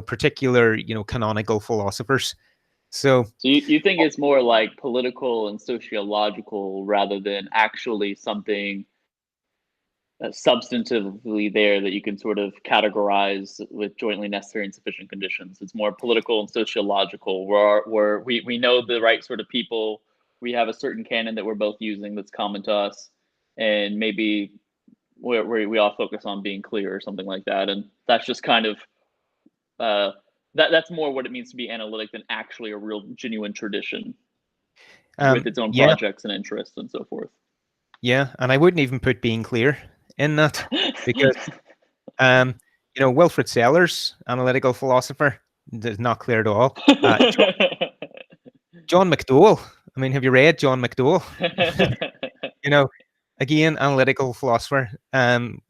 particular, canonical philosophers. So you think it's more like political and sociological rather than actually something substantively there that you can sort of categorize with jointly necessary and sufficient conditions. It's more political and sociological, where we know the right sort of people. We have a certain canon that we're both using that's common to us, and maybe we all focus on being clear or something like that. And that's just kind of that's more what it means to be analytic than actually a real genuine tradition with its own projects and interests and so forth. Yeah, and I wouldn't even put being clear in that, because Wilfrid Sellers, analytical philosopher, is not clear at all. John McDowell. I mean, have you read John McDowell? You know, again, analytical philosopher. When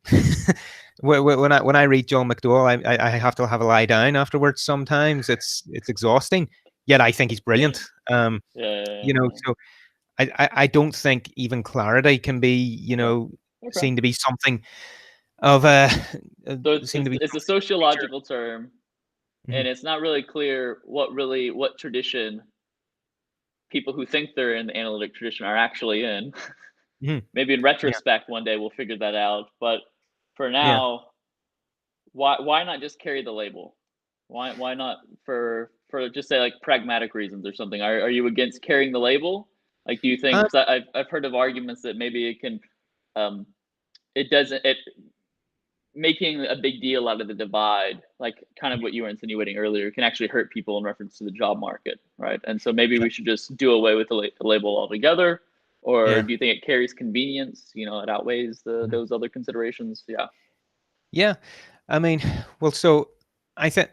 I read John McDowell, I have to have a lie down afterwards. Sometimes it's exhausting. Yet I think he's brilliant. So I don't think even clarity can be, Okay. seen to be something of a So seem to be it's a something of a feature. sociological term, and it's not really clear what tradition people who think they're in the analytic tradition are actually in. Mhm. Maybe in Yeah, retrospect one day we'll figure that out. But for yeah. now, why not just carry the label? Why not for just say like pragmatic reasons or something? Are you against carrying the label? Like, do you think? Um, Because I've heard of arguments that maybe it can, it doesn't it making a big deal out of the divide, like kind of what you were insinuating earlier, can actually hurt people in reference to the job market, right? And so maybe yeah, we should just do away with the label altogether, or yeah. do you think it carries convenience? It outweighs Mhm. those other considerations. Yeah. Yeah. I mean, well, so I think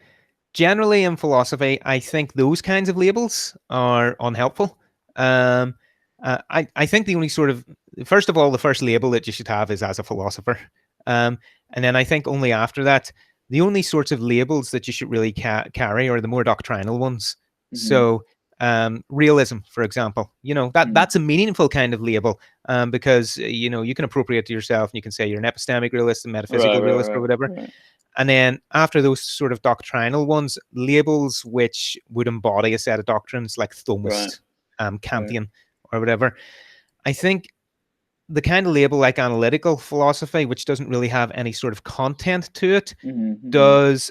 generally in philosophy, I think those kinds of labels are unhelpful. Um, I think the only sort of, first of all, the first label that you should have is as a philosopher. Um, and then I think only after that, the only sorts of labels that you should really carry are the more doctrinal ones. Mm-hmm. So, realism, for example, Mm-hmm. that's a meaningful kind of label, because you can appropriate to yourself and you can say you're an epistemic realist, a Right. metaphysical Right. realist, or Right. whatever. Right. And then after those sort of doctrinal ones, labels which would embody a set of doctrines like Right. Thomist, Right. Kantian, or whatever. I think the kind of label like analytical philosophy, which doesn't really have any sort of content to it, Mm-hmm. Mm-hmm. does,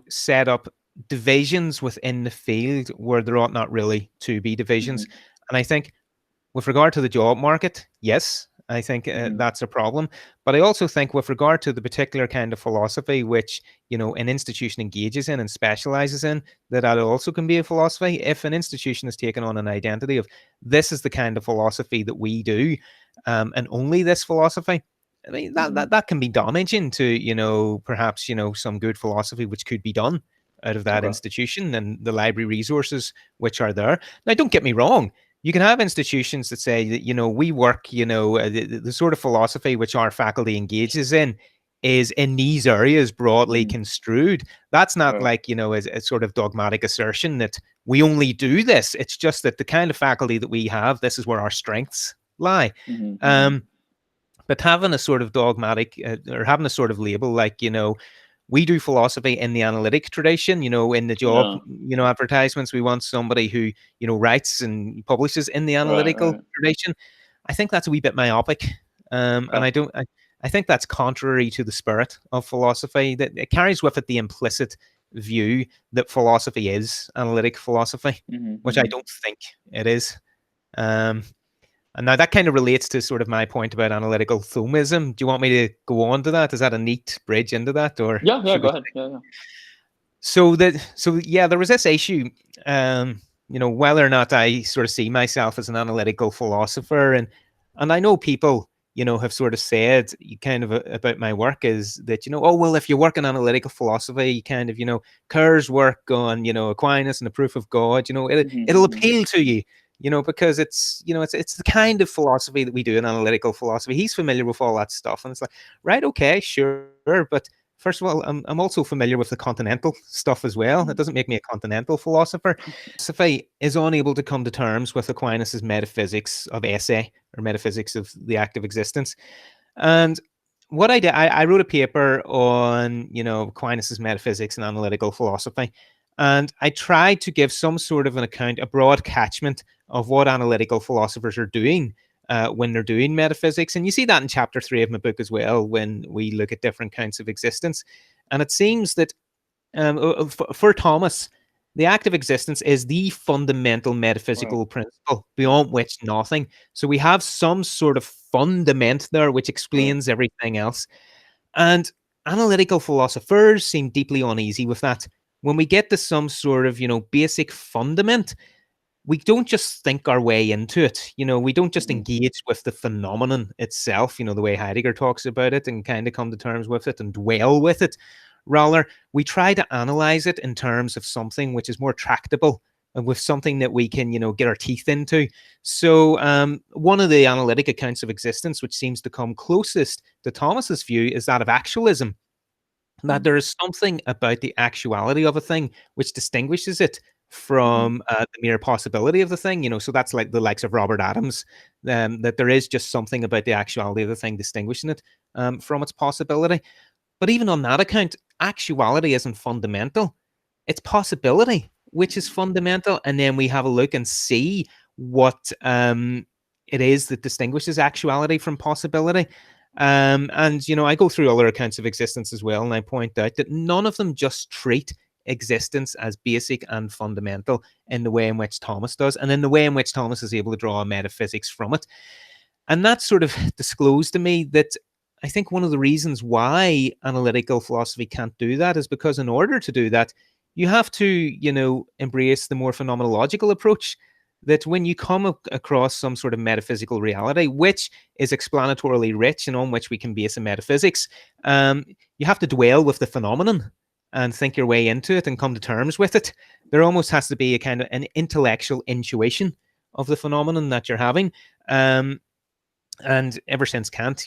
set up divisions within the field where there ought not really to be divisions. Mm-hmm. And I think with regard to the job market, yes, I think Mm-hmm. that's a problem. But I also think with regard to the particular kind of philosophy which, an institution engages in and specializes in, that also can be a philosophy. If an institution has taken on an identity of this is the kind of philosophy that we do, and only this philosophy, I mean, Mm-hmm. that can be damaging to, perhaps, some good philosophy which could be done out of that Okay. institution and the library resources which are there. Now, don't get me wrong, you can have institutions that say that, we work, the sort of philosophy which our faculty engages in is in these areas broadly Mm-hmm. construed. That's not Right. like, a sort of dogmatic assertion that we only do this. It's just that the kind of faculty that we have, this is where our strengths lie. Mm-hmm. Mm-hmm. Um, but having a sort of dogmatic, or having a sort of label like, we do philosophy in the analytic tradition, in the job, Yeah. advertisements, we want somebody who, writes and publishes in the Right. analytical Right. tradition. I think that's a wee bit myopic. And Okay. I think that's contrary to the spirit of philosophy, that it carries with it the implicit view that philosophy is analytic philosophy, Mm-hmm. which I Mm-hmm. don't think it is. Um, and now that kind of relates to sort of my point about analytical Thomism. Do you want me to go on to that? Is that a neat bridge into that, or Yeah. Yeah. should Go we? ahead. Yeah. Yeah. So yeah, there was this issue, whether or not I sort of see myself as an analytical philosopher, and I know people, have sort of said kind of about my work is that, oh well, if you work in analytical philosophy, you kind of, Kerr's work on, Aquinas and the proof of God, Mm-hmm. it'll Mm-hmm. appeal to you. Because it's the kind of philosophy that we do in analytical philosophy. He's familiar with all that stuff, and it's like, right, okay, sure, but first of all, I'm also familiar with the Continental stuff as well. It doesn't make me a Continental philosopher. Philosophy is unable to come to terms with Aquinas' metaphysics of esse, or metaphysics of the act of existence. And what I did, I wrote a paper on, Aquinas' metaphysics and analytical philosophy. And I tried to give some sort of an account, a broad catchment of what analytical philosophers are doing when they're doing metaphysics. And you see that in chapter 3 of my book as well, when we look at different kinds of existence. And it seems that for Thomas, the act of existence is the fundamental Right. metaphysical principle beyond which nothing. So we have some sort of fundament there which Right. explains everything else. And analytical philosophers seem deeply uneasy with that. When we get to some sort of, basic fundament, we don't just think our way into it. We don't just Mm-hmm. engage with the phenomenon itself, the way Heidegger talks about it, and kind of come to terms with it and dwell with it. Rather, we try to analyze it in terms of something which is more tractable, with something that we can, get our teeth into. So one of the analytic accounts of existence, which seems to come closest to Thomas's view, is that of actualism. That there is something about the actuality of a thing which distinguishes it from the mere possibility of the thing. So that's like the likes of Robert Adams, that there is just something about the actuality of the thing distinguishing it from its possibility. But even on that account, actuality isn't fundamental. It's possibility, which is fundamental. And then we have a look and see what it is that distinguishes actuality from possibility. And, I go through other accounts of existence as well, and I point out that none of them just treat existence as basic and fundamental in the way in which Thomas does, and in the way in which Thomas is able to draw metaphysics from it. And that sort of disclosed to me that I think one of the reasons why analytical philosophy can't do that is because in order to do that, you have to, embrace the more phenomenological approach, that when you come across some sort of metaphysical reality, which is explanatorily rich and on which we can base a metaphysics, you have to dwell with the phenomenon and think your way into it and come to terms with it. There almost has to be a kind of an intellectual intuition of the phenomenon that you're having. And ever since Kant,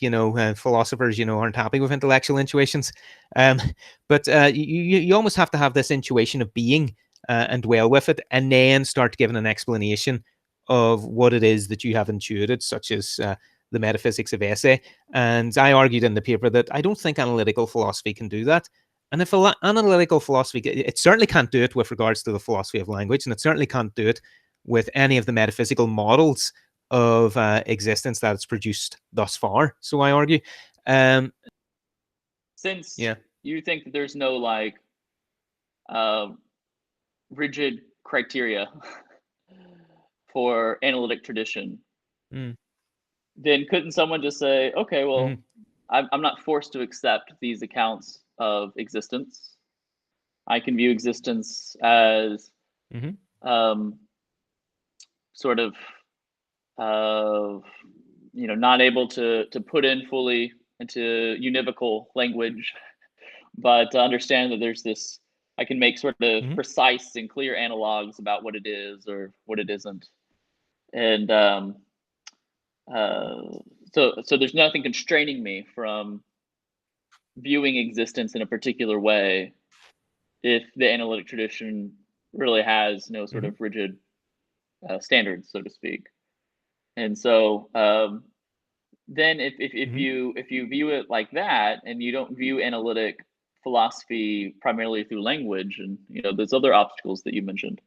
philosophers, aren't happy with intellectual intuitions. But you almost have to have this intuition of being and dwell with it, and then start giving an explanation of what it is that you have intuited, such as the metaphysics of esse. And I argued in the paper that I don't think analytical philosophy can do that. And if analytical philosophy, it certainly can't do it with regards to the philosophy of language, and it certainly can't do it with any of the metaphysical models of existence that it's produced thus far. So I argue. Since you think that there's no rigid criteria for analytic tradition, then couldn't someone just say, okay, well, I'm not forced to accept these accounts of existence. I can view existence as sort of not able to put in fully into univocal language, but to understand that there's this, I can make sort of precise and clear analogs about what it is or what it isn't. And so there's nothing constraining me from viewing existence in a particular way if the analytic tradition really has no sort of rigid standards, so to speak. And so then if you view it like that, and you don't view analytic philosophy primarily through language and those other obstacles that you mentioned,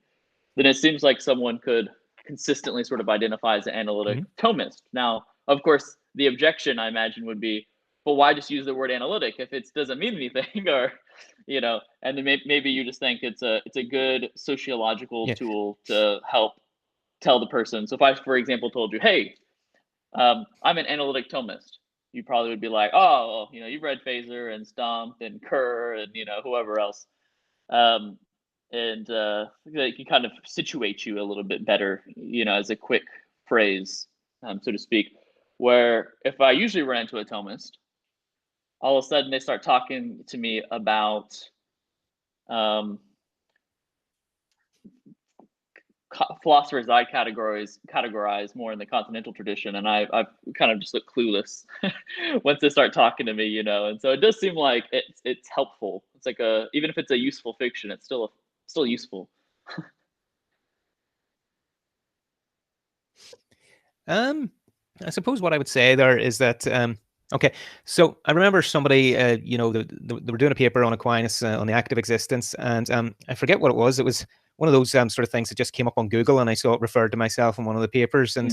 then it seems like someone could consistently sort of identify as an analytic Thomist. Now, of course, the objection I imagine would be, well, why just use the word analytic if it doesn't mean anything? Or and then maybe you just think it's a good sociological tool to help tell the person. So if I, for example, told you, hey, I'm an analytic Thomist, you probably would be like, oh, you've read Phaser and Stump and Kerr and whoever else, and they can kind of situate you a little bit better, as a quick phrase, so to speak. Where if I usually run into a Thomist, all of a sudden they start talking to me about philosophers I categorize more in the Continental tradition, and I kind of just look clueless once they start talking to me, And so it does seem like it's helpful. It's like even if it's a useful fiction, it's still useful. I suppose what I would say there is that okay, so I remember somebody, they were doing a paper on Aquinas on the act of existence, and I forget what it was. It was one of those sort of things that just came up on Google, and I saw it referred to myself in one of the papers, and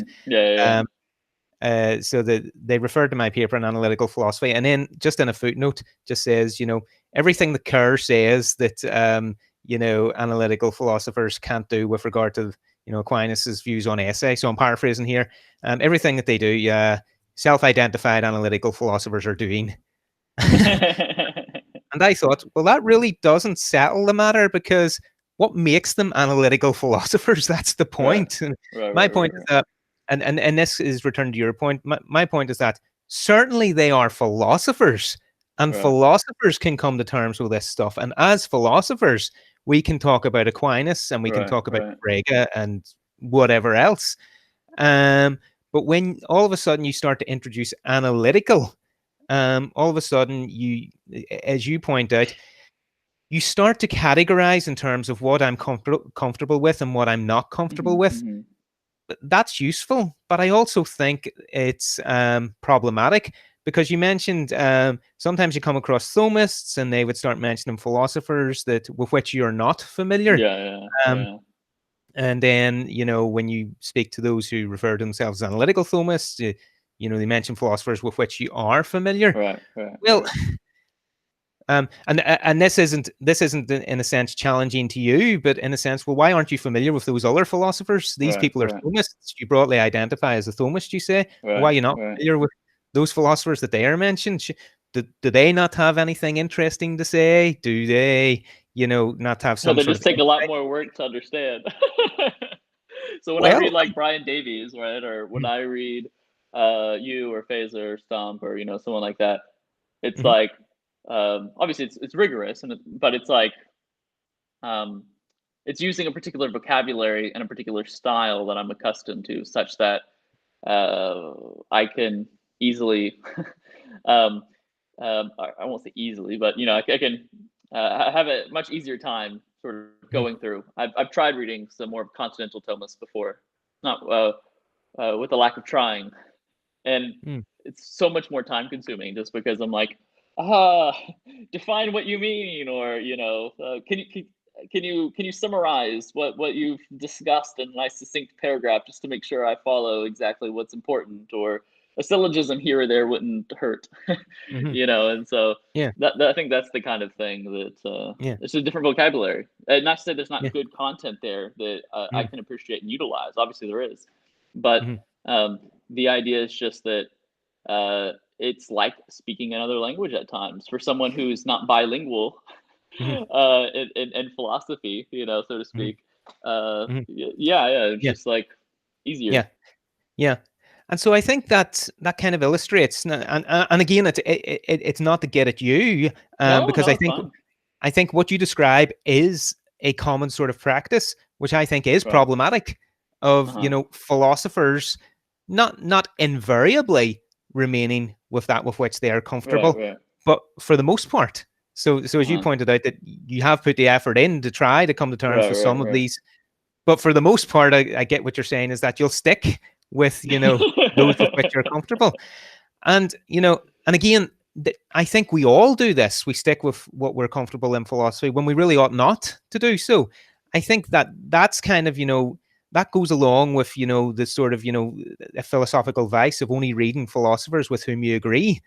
so they referred to my paper in analytical philosophy, and then just in a footnote, just says, everything that Kerr says that analytical philosophers can't do with regard to Aquinas's views on esse. So I'm paraphrasing here. Everything that they do, self-identified analytical philosophers are doing. And I thought, well, that really doesn't settle the matter, because what makes them analytical philosophers? That's the point. My point is that, and this is returned to your point. My point is that certainly they are philosophers, and philosophers can come to terms with this stuff. And as philosophers, we can talk about Aquinas and we can talk about Frege and whatever else. But when all of a sudden you start to introduce analytical, all of a sudden you, as you point out, you start to categorize in terms of what I'm comfortable with and what I'm not comfortable with. That's useful, but I also think it's problematic, because you mentioned sometimes you come across Thomists and they would start mentioning philosophers with which you're not familiar. And then, when you speak to those who refer to themselves as analytical Thomists, they mention philosophers with which you are familiar. And this isn't in a sense challenging to you, but in a sense, well, why aren't you familiar with those other philosophers? These people are Thomists. You broadly identify as a Thomist, you say. Why are you not familiar with those philosophers that they are mentioned? Do they not have anything interesting to say? Do they, not have some? No, they just take a lot more work to understand. So when I read like Brian Davies, right, or when I read you or Phaser or Stump or someone like that, it's like. Obviously it's rigorous, but it's like it's using a particular vocabulary and a particular style that I'm accustomed to, such that I can easily I won't say easily, but I can have a much easier time sort of going through. I've tried reading some more Continental Thomists before, not with the lack of trying, and it's so much more time consuming just because I'm like, define what you mean, or can you summarize what you've discussed in a nice succinct paragraph, just to make sure I follow exactly what's important, or a syllogism here or there wouldn't hurt. And so that I think that's the kind of thing that it's a different vocabulary. Not to say there's not good content there that I can appreciate and utilize. Obviously there is, but the idea is just that it's like speaking another language at times for someone who's not bilingual in philosophy, so to speak. Just like easier. And so I think that kind of illustrates, and again, it's not to get at you, because I think what you describe is a common sort of practice, which I think is problematic, of philosophers not invariably remaining with that with which they are comfortable, but for the most part. So as you pointed out, that you have put the effort in to try to come to terms with some of these, but for the most part, I get what you're saying, is that you'll stick with those with which you're comfortable, and and again, I think we all do this. We stick with what we're comfortable in philosophy when we really ought not to do so. I think that's kind of that goes along with the sort of a philosophical vice of only reading philosophers with whom you agree,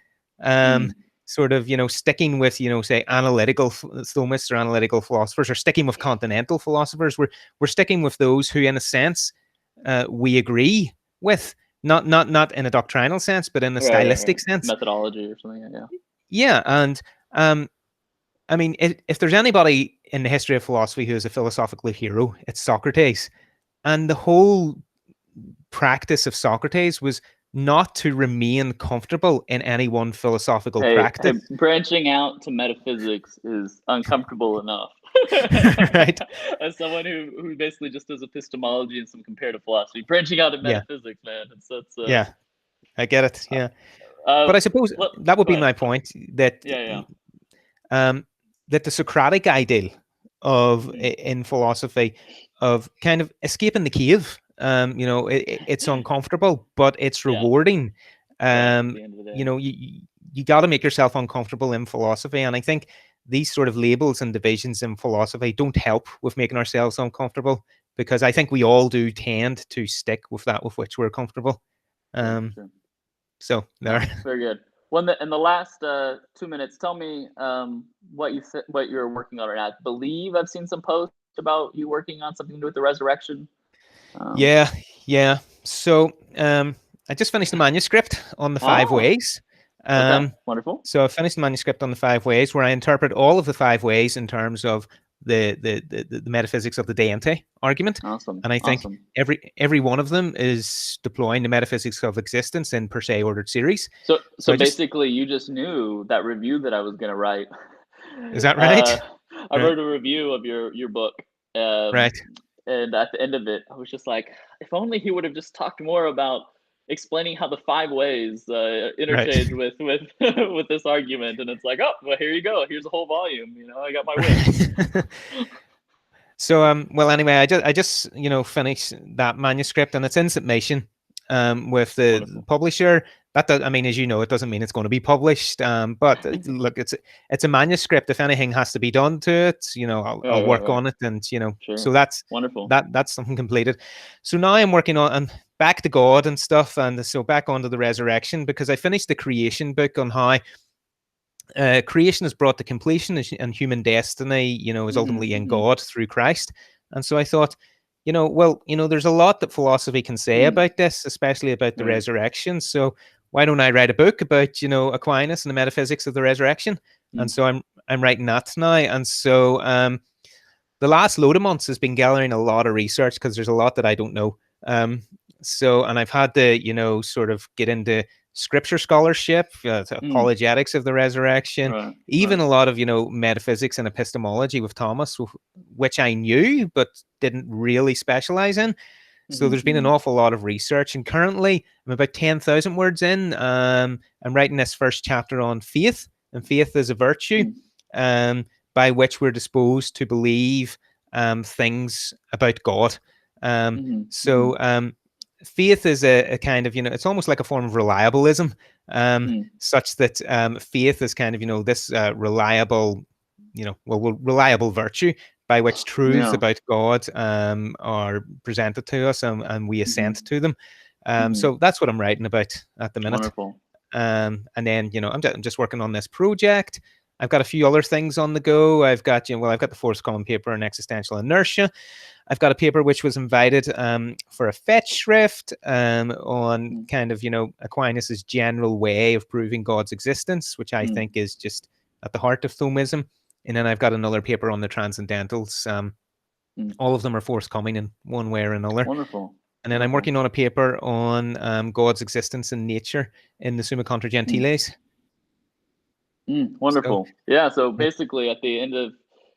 sort of sticking with say analytical Thomists or analytical philosophers, or sticking with Continental philosophers. We're sticking with those who, in a sense, we agree with, not in a doctrinal sense, but in a stylistic sense, methodology or something. And I mean, if there's anybody in the history of philosophy who is a philosophical hero, it's Socrates. And the whole practice of Socrates was not to remain comfortable in any one philosophical practice. Branching out to metaphysics is uncomfortable enough. Right. As someone who basically just does epistemology and some comparative philosophy, branching out to metaphysics, man. Yeah, I get it. Yeah. But I suppose that would be my point, that that the Socratic ideal of in philosophy of kind of escaping the cave, it's uncomfortable, but it's rewarding. You got to make yourself uncomfortable in philosophy, and I think these sort of labels and divisions in philosophy don't help with making ourselves uncomfortable, because I think we all do tend to stick with that with which we're comfortable. So there. Very good. Well, in the last 2 minutes, tell me what you're working on right now. I believe I've seen some posts about you working on something to do with the resurrection. Yeah. So I just finished the manuscript on the 5 ways. Okay. Wonderful. So I finished the manuscript on the 5 ways, where I interpret all of the 5 ways in terms of the metaphysics of the deity argument. Awesome. And I think every one of them is deploying the metaphysics of existence in per se ordered series. So basically, you just knew that review that I was going to write. Is that right? I wrote a review of your book. Right. And at the end of it, I was just like, if only he would have just talked more about explaining how the 5 ways interchange with with this argument. And it's like, oh, well, here you go. Here's a whole volume. I got my win. So well, anyway, I just finished that manuscript, and it's in submission with the Wonderful. publisher. That does, I mean, as you know, it doesn't mean it's going to be published. But look, it's a manuscript. If anything has to be done to it, I'll work on it, and Sure. so that's wonderful. That's something completed. So now I'm working on and back to God and stuff, and so back onto the resurrection, because I finished the creation book on how creation is brought to completion, and human destiny, is ultimately in God through Christ. And so I thought, well, there's a lot that philosophy can say about this, especially about the resurrection. So why don't I write a book about, Aquinas and the metaphysics of the resurrection? And so I'm writing that now. And so the last load of months has been gathering a lot of research, because there's a lot that I don't know. And I've had to, sort of get into scripture scholarship, apologetics of the resurrection, even a lot of, metaphysics and epistemology with Thomas, which I knew, but didn't really specialize in. So there's been an awful lot of research, and currently I'm about 10,000 words in. I'm writing this first chapter on faith, and faith is a virtue by which we're disposed to believe things about God. So faith is a kind of, it's almost like a form of reliabilism, such that faith is kind of, this reliable, reliable virtue by which truths about God are presented to us, and we assent to them. So that's what I'm writing about at the minute. Wonderful. And then, I'm just working on this project. I've got a few other things on the go. I've got, I've got the forthcoming paper on existential inertia. I've got a paper which was invited for a fetch shrift on kind of, Aquinas' general way of proving God's existence, which I think is just at the heart of Thomism. And then I've got another paper on the transcendentals. All of them are forthcoming in one way or another. Wonderful. And then I'm working on a paper on God's existence in nature in the Summa Contra Gentiles. Wonderful. So basically, at the end of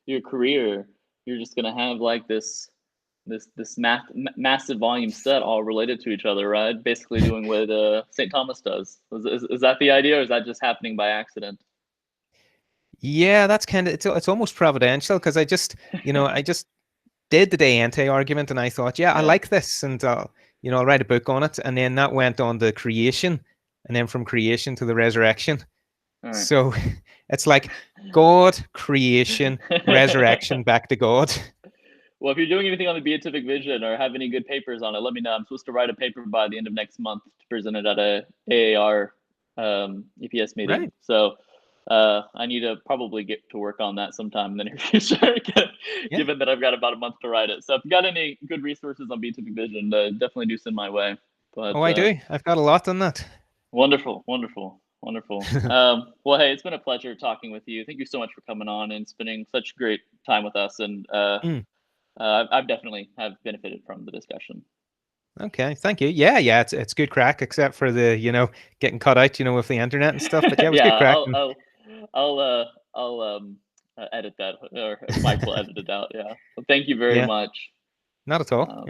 your career, you're just going to have like this massive volume set all related to each other, right? Basically doing what St. Thomas does. Is that the idea, or is that just happening by accident? Yeah, that's kind of, it's almost providential, because I just, I just did the De Ante argument, and I thought, I like this, and I'll write a book on it. And then that went on to creation, and then from creation to the resurrection. Right. So it's like God, creation, resurrection, back to God. Well, if you're doing anything on the beatific vision or have any good papers on it, let me know. I'm supposed to write a paper by the end of next month to present it at a AAR EPS meeting. Right. So I need to probably get to work on that sometime in the near future, given that I've got about a month to write it. So if you've got any good resources on beatific vision, definitely do send my way. But, I do. I've got a lot on that. Wonderful. Well, hey, it's been a pleasure talking with you. Thank you so much for coming on and spending such great time with us. And I've definitely have benefited from the discussion. Okay, thank you. Yeah, it's good crack, except for the getting cut out, with the internet and stuff. But yeah, it was good crack. I'll edit that, or Mike will edit it out. Yeah. Well, thank you very much. Not at all.